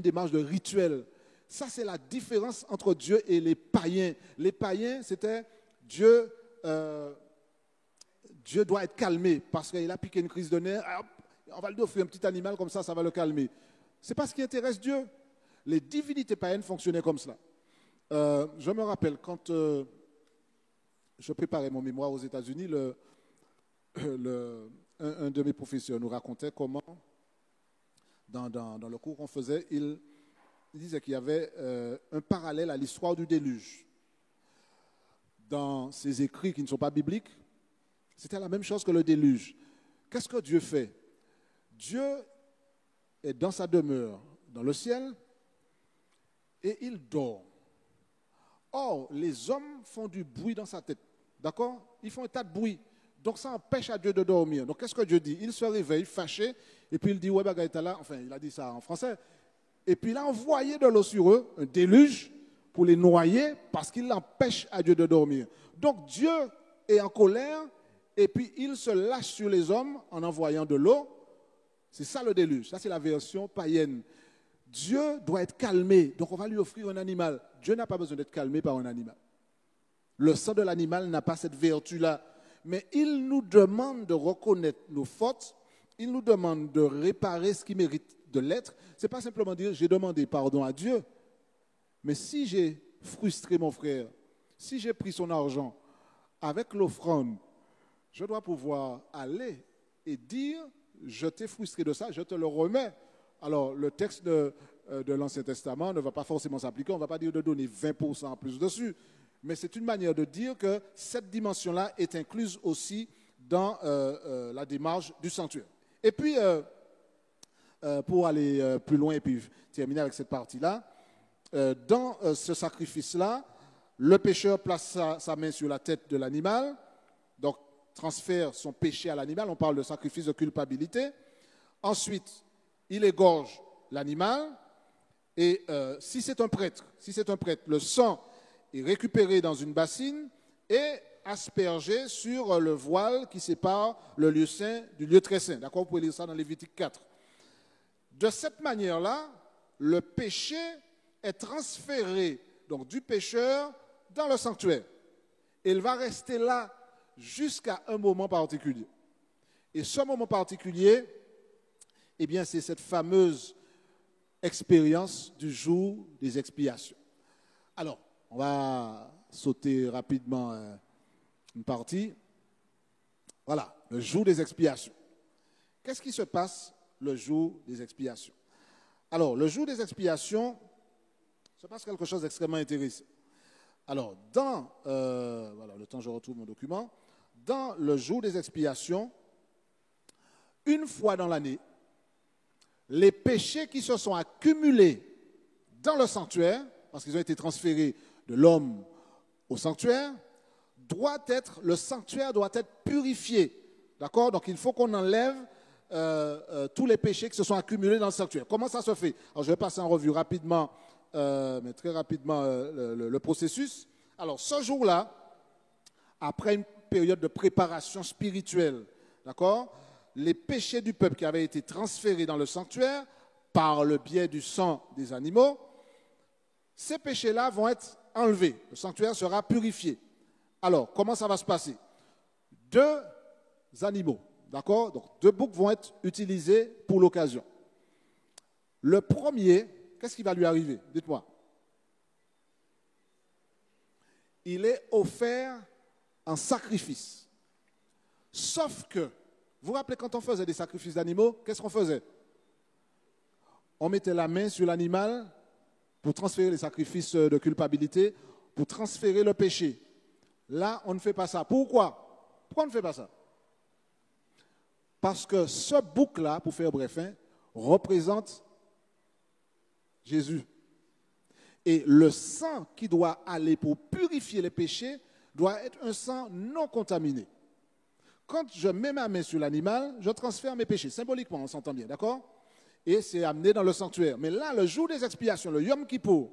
démarche de rituel. Ça, c'est la différence entre Dieu et les païens. Les païens, c'était Dieu doit être calmé parce qu'il a piqué une crise de nerfs. On va lui offrir un petit animal comme ça va le calmer. Ce n'est pas ce qui intéresse Dieu. Les divinités païennes fonctionnaient comme cela. Je me rappelle quand je préparais mon mémoire aux États-Unis, un de mes professeurs nous racontait comment, dans le cours qu'on faisait, il disait qu'il y avait un parallèle à l'histoire du déluge. Dans ses écrits qui ne sont pas bibliques, c'était la même chose que le déluge. Qu'est-ce que Dieu fait? Dieu est dans sa demeure. dans le ciel et il dort. Or, les hommes font du bruit dans sa tête. D'accord? Ils font un tas de bruit. Donc, ça empêche à Dieu de dormir. Donc, qu'est-ce que Dieu dit? Il se réveille fâché et puis il dit, ouais, là. Enfin, il a dit ça en français. Et puis, il a envoyé de l'eau sur eux, un déluge, pour les noyer parce qu'il empêche à Dieu de dormir. Donc, Dieu est en colère et puis il se lâche sur les hommes en envoyant de l'eau. C'est ça le déluge. Ça, c'est la version païenne. Dieu doit être calmé. Donc, on va lui offrir un animal. Dieu n'a pas besoin d'être calmé par un animal. Le sang de l'animal n'a pas cette vertu-là. Mais il nous demande de reconnaître nos fautes. Il nous demande de réparer ce qui mérite de l'être. Ce n'est pas simplement dire j'ai demandé pardon à Dieu. Mais si j'ai frustré mon frère, si j'ai pris son argent avec l'offrande, je dois pouvoir aller et dire je t'ai frustré de ça, je te le remets. Alors, le texte de l'Ancien Testament ne va pas forcément s'appliquer. On ne va pas dire de donner 20% en plus dessus. Mais c'est une manière de dire que cette dimension-là est incluse aussi dans la démarche du sanctuaire. Et puis, pour aller plus loin et puis terminer avec cette partie-là, dans ce sacrifice-là, le pécheur place sa main sur la tête de l'animal, donc transfère son péché à l'animal. On parle de sacrifice de culpabilité. Ensuite, il égorge l'animal et si c'est un prêtre, le sang est récupéré dans une bassine et aspergé sur le voile qui sépare le lieu saint du lieu très saint. D'accord, vous pouvez lire ça dans Lévitique 4. De cette manière-là, le péché est transféré donc, du pécheur dans le sanctuaire. Et il va rester là jusqu'à un moment particulier. Et ce moment particulier, eh bien, c'est cette fameuse expérience du jour des expiations. Alors, on va sauter rapidement une partie. Voilà, le jour des expiations. Qu'est-ce qui se passe le jour des expiations? Alors, le jour des expiations, se passe quelque chose d'extrêmement intéressant. Alors, voilà, le temps je retrouve mon document. Dans le jour des expiations, une fois dans l'année, les péchés qui se sont accumulés dans le sanctuaire, parce qu'ils ont été transférés de l'homme au sanctuaire, le sanctuaire doit être purifié. D'accord? Donc il faut qu'on enlève tous les péchés qui se sont accumulés dans le sanctuaire. Comment ça se fait? Alors je vais passer en revue rapidement, mais très rapidement, le processus. Alors ce jour-là, après une période de préparation spirituelle, d'accord, les péchés du peuple qui avaient été transférés dans le sanctuaire par le biais du sang des animaux, ces péchés-là vont être enlevés. Le sanctuaire sera purifié. Alors, comment ça va se passer? 2 animaux, d'accord? Donc, 2 boucs vont être utilisés pour l'occasion. Le premier, qu'est-ce qui va lui arriver? Dites-moi. Il est offert en sacrifice. Sauf que, vous vous rappelez quand on faisait des sacrifices d'animaux, qu'est-ce qu'on faisait? On mettait la main sur l'animal pour transférer les sacrifices de culpabilité, pour transférer le péché. Là, on ne fait pas ça. Pourquoi? Pourquoi on ne fait pas ça? Parce que ce bouc-là, pour faire bref, représente Jésus. Et le sang qui doit aller pour purifier les péchés doit être un sang non contaminé. Quand je mets ma main sur l'animal, je transfère mes péchés, symboliquement, on s'entend bien, d'accord? Et c'est amené dans le sanctuaire. Mais là, le jour des expiations, le Yom Kippour,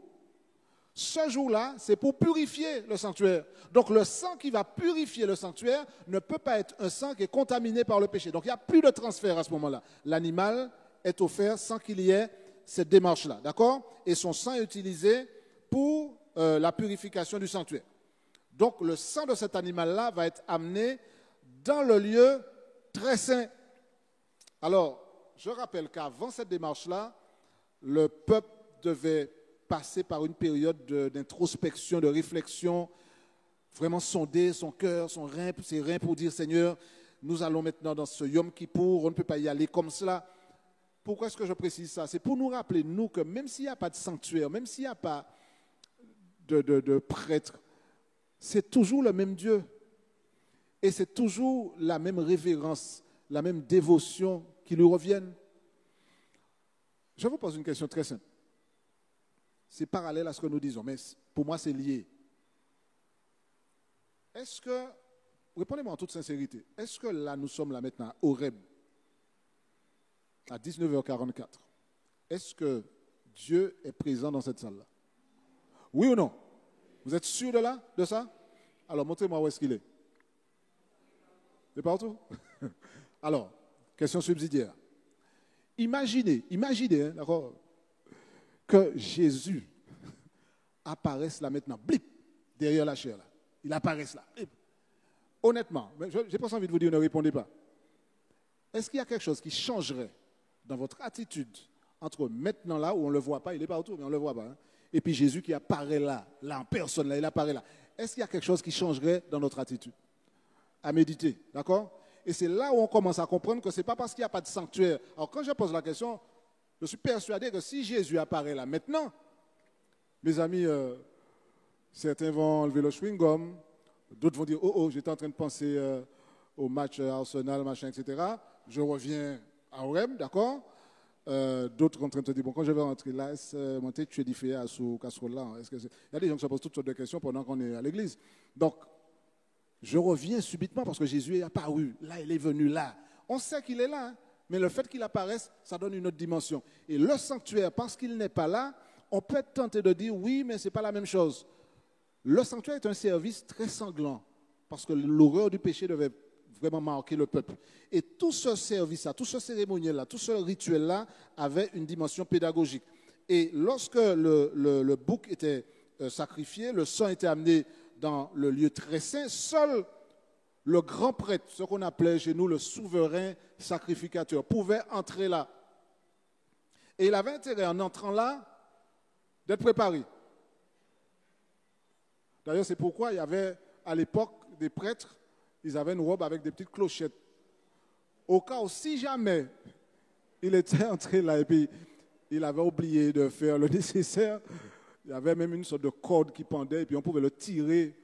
ce jour-là, c'est pour purifier le sanctuaire. Donc le sang qui va purifier le sanctuaire ne peut pas être un sang qui est contaminé par le péché. Donc il n'y a plus de transfert à ce moment-là. L'animal est offert sans qu'il y ait cette démarche-là, d'accord? Et son sang est utilisé pour la purification du sanctuaire. Donc le sang de cet animal-là va être amené dans le lieu très saint. Alors, je rappelle qu'avant cette démarche-là, le peuple devait passer par une période d'introspection, de réflexion, vraiment sonder son cœur, ses reins pour dire, Seigneur, nous allons maintenant dans ce Yom Kippour, on ne peut pas y aller comme cela. Pourquoi est-ce que je précise ça? C'est pour nous rappeler, nous, que même s'il n'y a pas de sanctuaire, même s'il n'y a pas de prêtre, c'est toujours le même Dieu. Et c'est toujours la même révérence, la même dévotion qui lui reviennent. Je vous pose une question très simple. C'est parallèle à ce que nous disons, mais pour moi, c'est lié. Est-ce que, répondez-moi en toute sincérité, est-ce que là, nous sommes là maintenant, au Horeb, à 19h44, est-ce que Dieu est présent dans cette salle-là? Oui ou non? Vous êtes sûr de ça? Alors, montrez-moi où est-ce qu'il est. C'est partout? Alors, question subsidiaire. Imaginez, hein, d'accord, que Jésus apparaisse là maintenant, blip, derrière la chair là. Il apparaisse là. Blip. Honnêtement, je n'ai pas envie de vous dire ne répondez pas. Est-ce qu'il y a quelque chose qui changerait dans votre attitude entre maintenant là où on ne le voit pas, il est partout, mais on ne le voit pas, hein, et puis Jésus qui apparaît là en personne, là, il apparaît là. Est-ce qu'il y a quelque chose qui changerait dans notre attitude? À méditer, d'accord? Et c'est là où on commence à comprendre que ce n'est pas parce qu'il n'y a pas de sanctuaire. Alors quand je pose la question, je suis persuadé que si Jésus apparaît là maintenant, mes amis, certains vont enlever le chewing-gum, d'autres vont dire, oh, j'étais en train de penser au match Arsenal, machin, etc. Je reviens à Orem, d'accord? D'autres sont en train de se dire, bon, quand je vais rentrer là, est-ce que tu es différé à ce casserole-là? Il y a des gens qui se posent toutes sortes de questions pendant qu'on est à l'église. Donc, je reviens subitement parce que Jésus est apparu. Là, il est venu là. On sait qu'il est là, hein, mais le fait qu'il apparaisse, ça donne une autre dimension. Et le sanctuaire, parce qu'il n'est pas là, on peut être tenté de dire, oui, mais ce n'est pas la même chose. Le sanctuaire est un service très sanglant parce que l'horreur du péché devait vraiment marquer le peuple. Et tout ce service-là, tout ce cérémoniel-là, tout ce rituel-là avait une dimension pédagogique. Et lorsque le bouc était sacrifié, le sang était amené dans le lieu très saint, seul le grand prêtre, ce qu'on appelait chez nous le souverain sacrificateur, pouvait entrer là. Et il avait intérêt, en entrant là, d'être préparé. D'ailleurs, c'est pourquoi il y avait à l'époque des prêtres, ils avaient une robe avec des petites clochettes. Au cas où, si jamais il était entré là et puis il avait oublié de faire le nécessaire, il y avait même une sorte de corde qui pendait et puis on pouvait le tirer.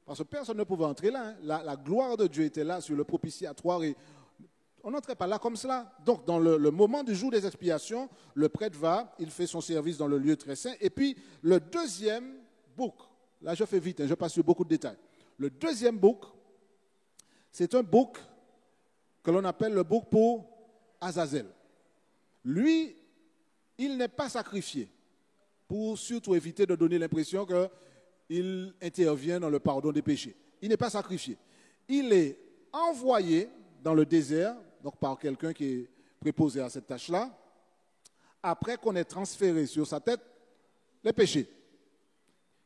Parce que personne ne pouvait entrer là. Hein. La gloire de Dieu était là sur le propitiatoire et on n'entrait pas là comme cela. Donc, dans le moment du jour des expiations, le prêtre va, il fait son service dans le lieu très saint. Et puis, le deuxième bouc, là je fais vite, hein, je passe sur beaucoup de détails. Le deuxième bouc, c'est un bouc que l'on appelle le bouc pour Azazel. Lui, il n'est pas sacrifié pour surtout éviter de donner l'impression qu'il intervient dans le pardon des péchés. Il n'est pas sacrifié. Il est envoyé dans le désert, donc par quelqu'un qui est préposé à cette tâche-là, après qu'on ait transféré sur sa tête les péchés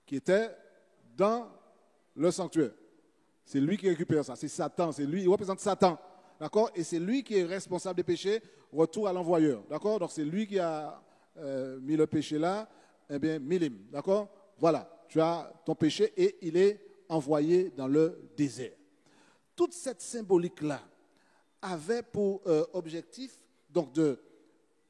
qui étaient dans le sanctuaire. C'est lui qui récupère ça, c'est Satan, c'est lui, il représente Satan, d'accord? Et c'est lui qui est responsable des péchés, retour à l'envoyeur, d'accord? Donc c'est lui qui a mis le péché là, eh bien, milim, d'accord? Voilà, tu as ton péché et il est envoyé dans le désert. Toute cette symbolique-là avait pour objectif donc de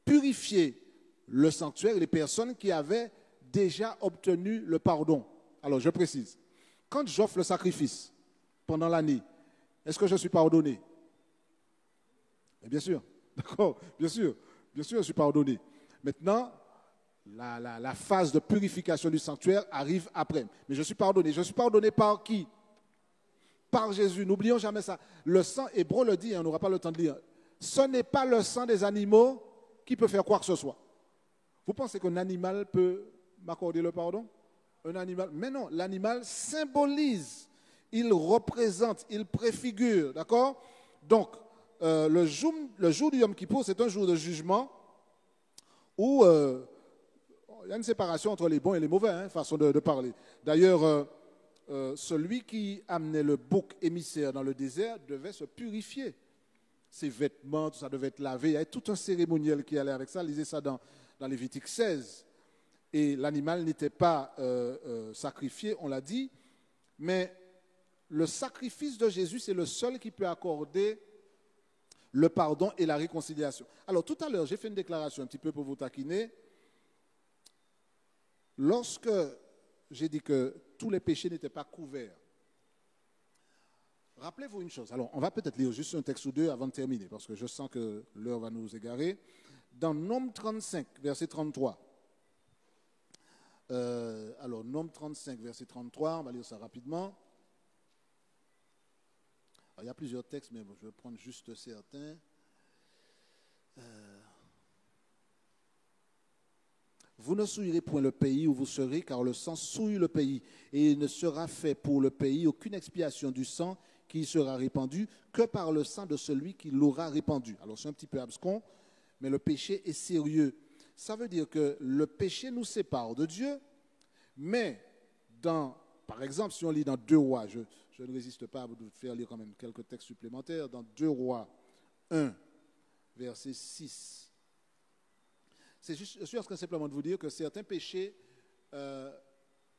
purifier le sanctuaire et les personnes qui avaient déjà obtenu le pardon. Alors je précise, quand j'offre le sacrifice pendant l'année, est-ce que je suis pardonné? Et bien sûr, d'accord, bien sûr, je suis pardonné. Maintenant, la phase de purification du sanctuaire arrive après. Mais je suis pardonné. Je suis pardonné par qui? Par Jésus. N'oublions jamais ça. Le sang, Hébreu le dit, on n'aura pas le temps de lire. Ce n'est pas le sang des animaux qui peut faire quoi que ce soit. Vous pensez qu'un animal peut m'accorder le pardon? Un animal? Mais non, l'animal symbolise, il représente, il préfigure, d'accord? Donc, le jour du Yom Kippour, c'est un jour de jugement où il y a une séparation entre les bons et les mauvais, hein, façon de parler. D'ailleurs, celui qui amenait le bouc émissaire dans le désert devait se purifier. Ses vêtements, tout ça devait être lavé. Il y avait tout un cérémoniel qui allait avec ça. Lisez ça dans Lévitique 16. Et l'animal n'était pas sacrifié, on l'a dit. Mais le sacrifice de Jésus, c'est le seul qui peut accorder le pardon et la réconciliation. Alors tout à l'heure, j'ai fait une déclaration un petit peu pour vous taquiner. Lorsque j'ai dit que tous les péchés n'étaient pas couverts, rappelez-vous une chose. Alors, on va peut-être lire juste un texte ou deux avant de terminer, parce que je sens que l'heure va nous égarer. dans Nombre 35, verset 33. Alors, Nombre 35, verset 33, on va lire ça rapidement. Alors, il y a plusieurs textes, mais bon, je vais prendre juste certains. Vous ne souillerez point le pays où vous serez, car le sang souille le pays, et il ne sera fait pour le pays aucune expiation du sang qui y sera répandu, que par le sang de celui qui l'aura répandu. Alors c'est un petit peu abscon, mais le péché est sérieux. Ça veut dire que le péché nous sépare de Dieu, mais par exemple, si on lit dans 2 Rois, je ne résiste pas à vous faire lire quand même quelques textes supplémentaires, dans 2 Rois 1, verset 6. Je suis en train simplement de vous dire que certains péchés,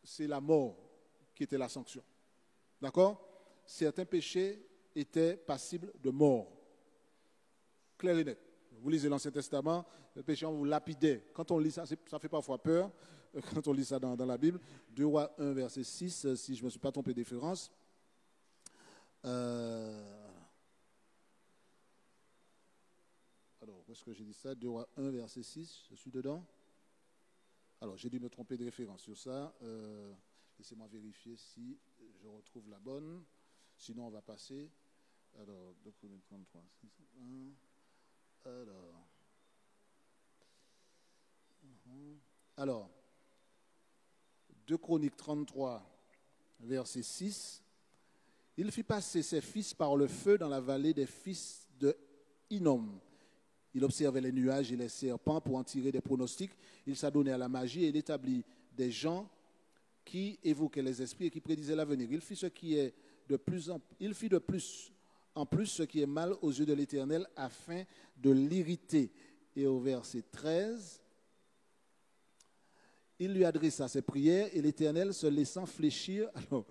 c'est la mort qui était la sanction. D'accord? Certains péchés étaient passibles de mort. Clair et net. Vous lisez l'Ancien Testament, le péché, on vous lapidait. Quand on lit ça, ça fait parfois peur, quand on lit ça dans la Bible. 2 Rois 1, verset 6, si je ne me suis pas trompé de référence. Alors, où est-ce que j'ai dit ça? 2 Rois 1, verset 6, je suis dedans. Alors, j'ai dû me tromper de référence sur ça. Laissez-moi vérifier si je retrouve la bonne. Sinon, on va passer. Alors, 2 Corinthiens 33, 6, 1. Alors, 2 Chroniques 33, verset 6. Il fit passer ses fils par le feu dans la vallée des fils de Hinnom. Il observait les nuages et les serpents pour en tirer des pronostics. Il s'adonnait à la magie et il établit des gens qui évoquaient les esprits et qui prédisaient l'avenir. Il fit de plus en plus ce qui est mal aux yeux de l'Éternel afin de l'irriter. Et au verset 13, il lui adressa ses prières et l'Éternel se laissant fléchir. Alors,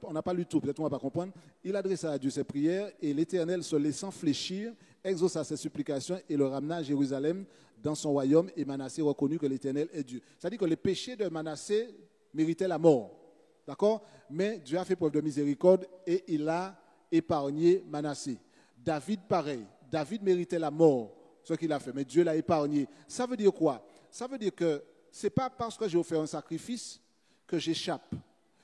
on n'a pas lu tout, peut-être on ne va pas comprendre. Il adressa à Dieu ses prières et l'Éternel se laissant fléchir, exauça ses supplications et le ramena à Jérusalem dans son royaume et Manassé reconnut que l'Éternel est Dieu. C'est-à-dire que les péchés de Manassé méritaient la mort. D'accord? Mais Dieu a fait preuve de miséricorde et il a épargné Manassé. David, pareil. David méritait la mort, ce qu'il a fait, mais Dieu l'a épargné. Ça veut dire quoi? Ça veut dire que ce n'est pas parce que j'ai offert un sacrifice que j'échappe.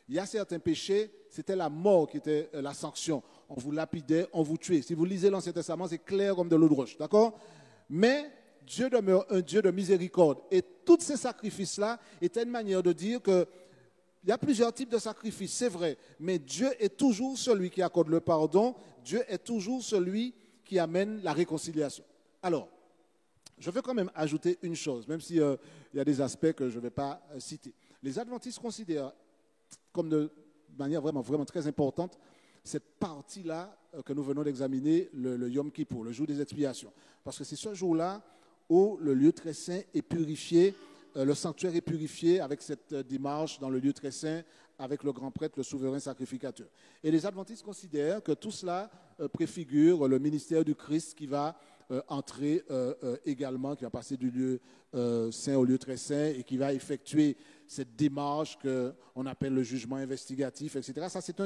Il y a certains péchés, c'était la mort qui était la sanction. On vous lapidait, on vous tuait. Si vous lisez l'Ancien Testament, c'est clair comme de l'eau de roche. D'accord? Mais Dieu demeure un Dieu de miséricorde. Et tous ces sacrifices-là étaient une manière de dire que il y a plusieurs types de sacrifices, c'est vrai. Mais Dieu est toujours celui qui accorde le pardon. Dieu est toujours celui qui amène la réconciliation. Alors, je veux quand même ajouter une chose, même s'il y a des aspects que je ne vais pas citer. Les adventistes considèrent comme de manière vraiment, vraiment très importante cette partie-là que nous venons d'examiner, le Yom Kippour, le jour des expiations. Parce que c'est ce jour-là où le lieu très saint est purifié, le sanctuaire est purifié avec cette démarche dans le lieu très saint, avec le grand prêtre, le souverain sacrificateur. Et les adventistes considèrent que tout cela préfigure le ministère du Christ qui va entrer également, qui va passer du lieu saint au lieu très saint et qui va effectuer cette démarche qu'on appelle le jugement investigatif, etc. Ça, c'est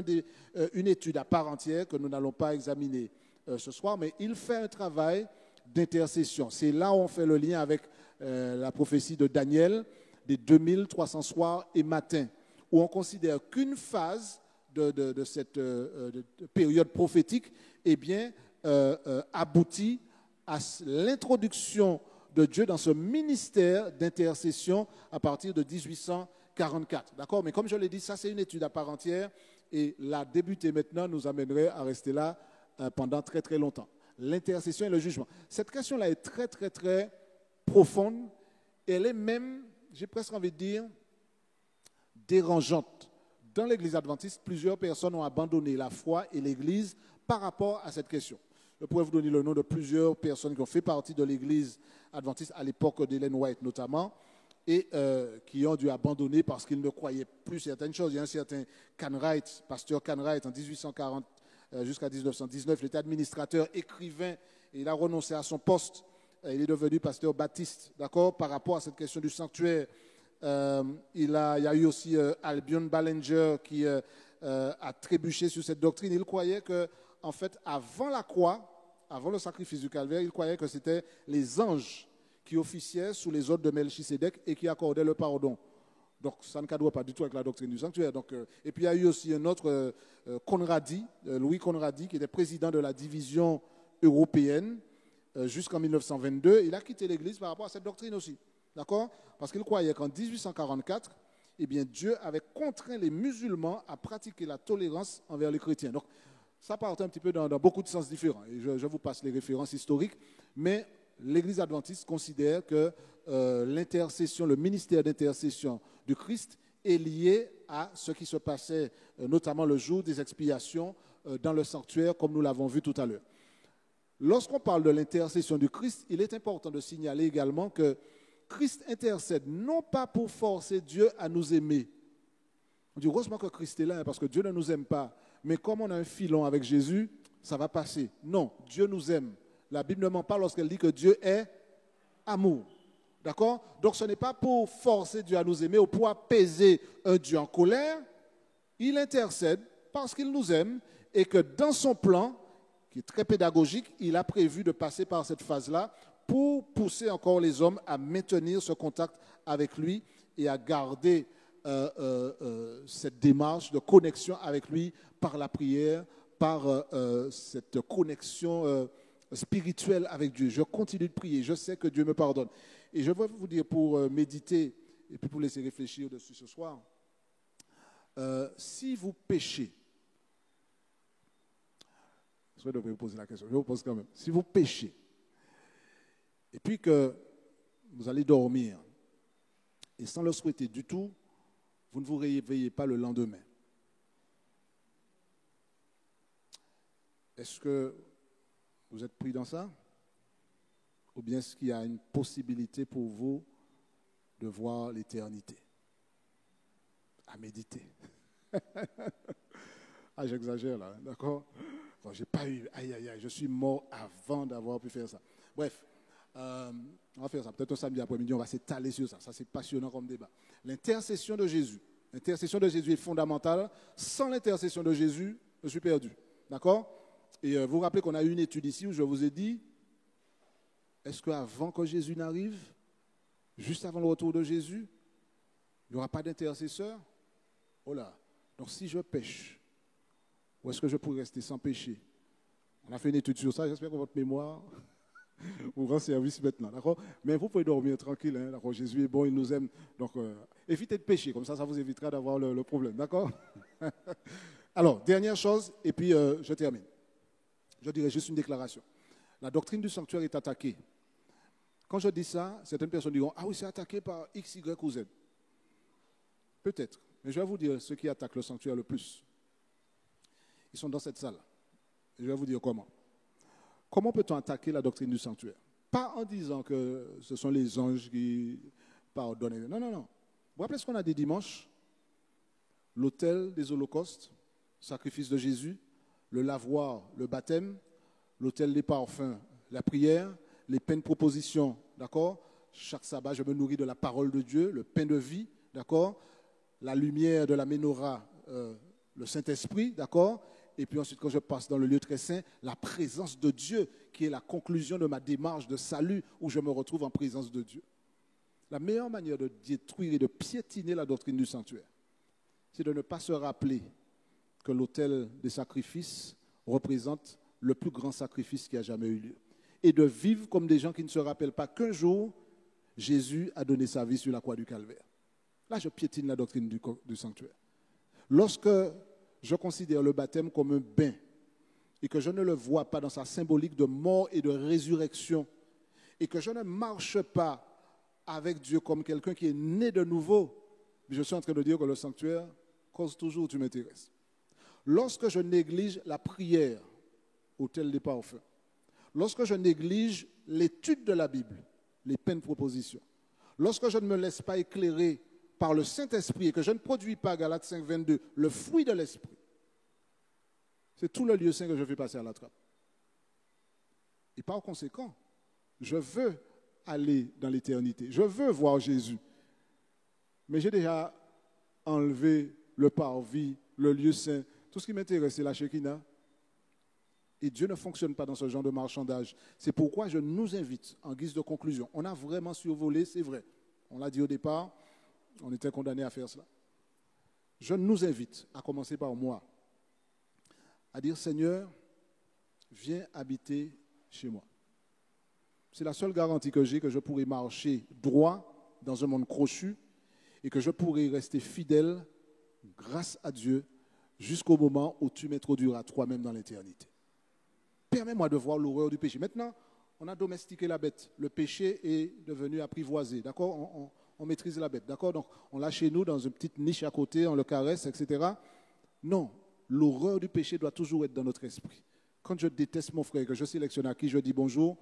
une étude à part entière que nous n'allons pas examiner ce soir, mais il fait un travail d'intercession. C'est là où on fait le lien avec la prophétie de Daniel, des 2300 soirs et matins, où on considère qu'une phase de cette période prophétique aboutit à l'introduction de Dieu dans ce ministère d'intercession à partir de 1844. D'accord? Mais comme je l'ai dit, ça c'est une étude à part entière et la débuter maintenant nous amènerait à rester là pendant très très longtemps. L'intercession et le jugement. Cette question-là est très très très profonde. Elle est même, j'ai presque envie de dire, dérangeante. Dans l'Église adventiste, plusieurs personnes ont abandonné la foi et l'Église par rapport à cette question. Je pourrais vous donner le nom de plusieurs personnes qui ont fait partie de l'Église adventiste à l'époque d'Ellen White notamment, et qui ont dû abandonner parce qu'ils ne croyaient plus certaines choses. Il y a un certain Canwright, pasteur Canwright, en 1840 jusqu'à 1919, il était administrateur, écrivain, et il a renoncé à son poste. Il est devenu pasteur baptiste, d'accord, par rapport à cette question du sanctuaire. Il y a eu aussi Albion Ballinger qui a trébuché sur cette doctrine. Il croyait que, en fait, avant la croix, avant le sacrifice du calvaire, ils croyaient que c'était les anges qui officiaient sous les ordres de Melchisédek et qui accordaient le pardon. Donc, ça ne cadre pas du tout avec la doctrine du sanctuaire. Donc, et puis, il y a eu aussi un autre, Conradi, Louis Conradi, qui était président de la division européenne jusqu'en 1922. Il a quitté l'Église par rapport à cette doctrine aussi. D'accord? Parce qu'il croyait qu'en 1844, eh bien, Dieu avait contraint les musulmans à pratiquer la tolérance envers les chrétiens. Donc, ça part un petit peu dans beaucoup de sens différents. Et je vous passe les références historiques. Mais l'Église adventiste considère que l'intercession, le ministère d'intercession du Christ est lié à ce qui se passait, notamment le jour des expiations dans le sanctuaire, comme nous l'avons vu tout à l'heure. Lorsqu'on parle de l'intercession du Christ, il est important de signaler également que Christ intercède non pas pour forcer Dieu à nous aimer. On dit heureusement que Christ est là, parce que Dieu ne nous aime pas. Mais comme on a un filon avec Jésus, ça va passer. Non, Dieu nous aime. La Bible ne ment pas lorsqu'elle dit que Dieu est amour. D'accord? Donc ce n'est pas pour forcer Dieu à nous aimer ou pour apaiser un Dieu en colère. Il intercède parce qu'il nous aime et que dans son plan, qui est très pédagogique, il a prévu de passer par cette phase-là pour pousser encore les hommes à maintenir ce contact avec lui et à garder cette démarche de connexion avec lui par la prière, par cette connexion spirituelle avec Dieu. Je continue de prier, je sais que Dieu me pardonne. Et je veux vous dire, pour méditer et puis pour laisser réfléchir dessus ce soir, si vous péchez, je vais vous poser la question, je vous pose quand même, si vous péchez, et puis que vous allez dormir, et sans le souhaiter du tout, vous ne vous réveillez pas le lendemain. Est-ce que vous êtes pris dans ça? Ou bien est-ce qu'il y a une possibilité pour vous de voir l'éternité? À méditer. Ah, j'exagère là, d'accord? Bon, j'ai pas eu, aïe, aïe, aïe, je suis mort avant d'avoir pu faire ça. Bref, on va faire ça. Peut-être un samedi après-midi, on va s'étaler sur ça. Ça, c'est passionnant comme débat. L'intercession de Jésus. L'intercession de Jésus est fondamentale. Sans l'intercession de Jésus, je suis perdu. D'accord? Et vous vous rappelez qu'on a eu une étude ici où je vous ai dit, est-ce qu'avant que Jésus n'arrive, juste avant le retour de Jésus, il n'y aura pas d'intercesseur? Oh là. Donc si je pêche, où est-ce que je pourrais rester sans péché? On a fait une étude sur ça, j'espère que votre mémoire vous rend service maintenant, d'accord? Mais vous pouvez dormir tranquille, hein, d'accord? Jésus est bon, il nous aime. Donc évitez de pécher, comme ça vous évitera d'avoir le problème, d'accord? Alors, dernière chose, et puis je termine. Je dirais juste une déclaration. La doctrine du sanctuaire est attaquée. Quand je dis ça, certaines personnes diront, ah oui, c'est attaqué par X, Y ou Z. Peut-être, mais je vais vous dire ceux qui attaquent le sanctuaire le plus. Ils sont dans cette salle. Et je vais vous dire comment. Comment peut-on attaquer la doctrine du sanctuaire? Pas en disant que ce sont les anges qui pardonnent. Non, non, non. Vous vous rappelez ce qu'on a dit dimanche? L'autel des holocaustes, sacrifice de Jésus, le lavoir, le baptême, l'autel des parfums, la prière, les pains de proposition, d'accord? Chaque sabbat, je me nourris de la parole de Dieu, le pain de vie, d'accord? La lumière de la menorah, le Saint-Esprit, d'accord? Et puis ensuite, quand je passe dans le lieu très saint, la présence de Dieu, qui est la conclusion de ma démarche de salut, où je me retrouve en présence de Dieu. La meilleure manière de détruire et de piétiner la doctrine du sanctuaire, c'est de ne pas se rappeler que l'autel des sacrifices représente le plus grand sacrifice qui a jamais eu lieu. Et de vivre comme des gens qui ne se rappellent pas qu'un jour, Jésus a donné sa vie sur la croix du Calvaire. Là, je piétine la doctrine du sanctuaire. Lorsque je considère le baptême comme un bain et que je ne le vois pas dans sa symbolique de mort et de résurrection et que je ne marche pas avec Dieu comme quelqu'un qui est né de nouveau, je suis en train de dire que le sanctuaire cause toujours où tu m'intéresses. Lorsque je néglige la prière, autel des parfums, lorsque je néglige l'étude de la Bible, les pains de proposition, lorsque je ne me laisse pas éclairer par le Saint-Esprit et que je ne produis pas, Galates 5, 22, le fruit de l'Esprit, c'est tout le lieu saint que je fais passer à la trappe. Et par conséquent, je veux aller dans l'éternité, je veux voir Jésus, mais j'ai déjà enlevé le parvis, le lieu saint. Tout ce qui m'intéresse, c'est la Shekinah. Et Dieu ne fonctionne pas dans ce genre de marchandage. C'est pourquoi je nous invite, en guise de conclusion, on a vraiment survolé, c'est vrai. On l'a dit au départ, on était condamné à faire cela. Je nous invite, à commencer par moi, à dire, Seigneur, viens habiter chez moi. C'est la seule garantie que j'ai que je pourrai marcher droit dans un monde crochu et que je pourrai rester fidèle grâce à Dieu jusqu'au moment où tu m'introduiras toi-même dans l'éternité. Permets-moi de voir l'horreur du péché. Maintenant, on a domestiqué la bête. Le péché est devenu apprivoisé. D'accord? On maîtrise la bête. D'accord? Donc, on l'a chez nous dans une petite niche à côté, on le caresse, etc. Non, l'horreur du péché doit toujours être dans notre esprit. Quand je déteste mon frère, que je sélectionne à qui je dis bonjour,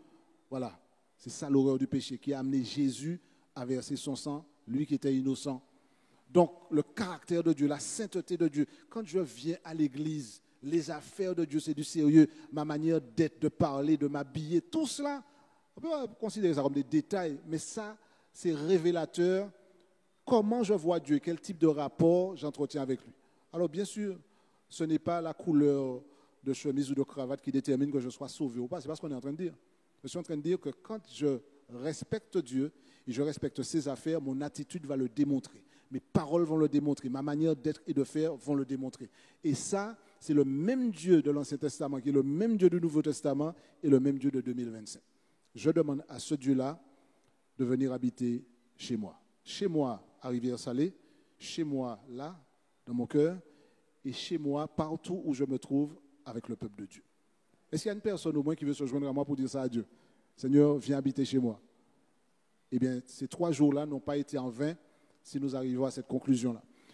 voilà, c'est ça l'horreur du péché qui a amené Jésus à verser son sang, lui qui était innocent. Donc, le caractère de Dieu, la sainteté de Dieu. Quand je viens à l'église, les affaires de Dieu, c'est du sérieux. Ma manière d'être, de parler, de m'habiller, tout cela, on peut considérer ça comme des détails, mais ça, c'est révélateur. Comment je vois Dieu, quel type de rapport j'entretiens avec lui. Alors, bien sûr, ce n'est pas la couleur de chemise ou de cravate qui détermine que je sois sauvé ou pas. Ce n'est pas ce qu'on est en train de dire. Je suis en train de dire que quand je respecte Dieu et je respecte ses affaires, mon attitude va le démontrer. Mes paroles vont le démontrer. Ma manière d'être et de faire vont le démontrer. Et ça, c'est le même Dieu de l'Ancien Testament qui est le même Dieu du Nouveau Testament et le même Dieu de 2025. Je demande à ce Dieu-là de venir habiter chez moi. Chez moi, à Rivière-Salée, chez moi, là, dans mon cœur, et chez moi, partout où je me trouve avec le peuple de Dieu. Est-ce qu'il y a une personne au moins qui veut se joindre à moi pour dire ça à Dieu? Seigneur, viens habiter chez moi. Eh bien, ces 3 jours-là n'ont pas été en vain si nous arrivons à cette conclusion-là.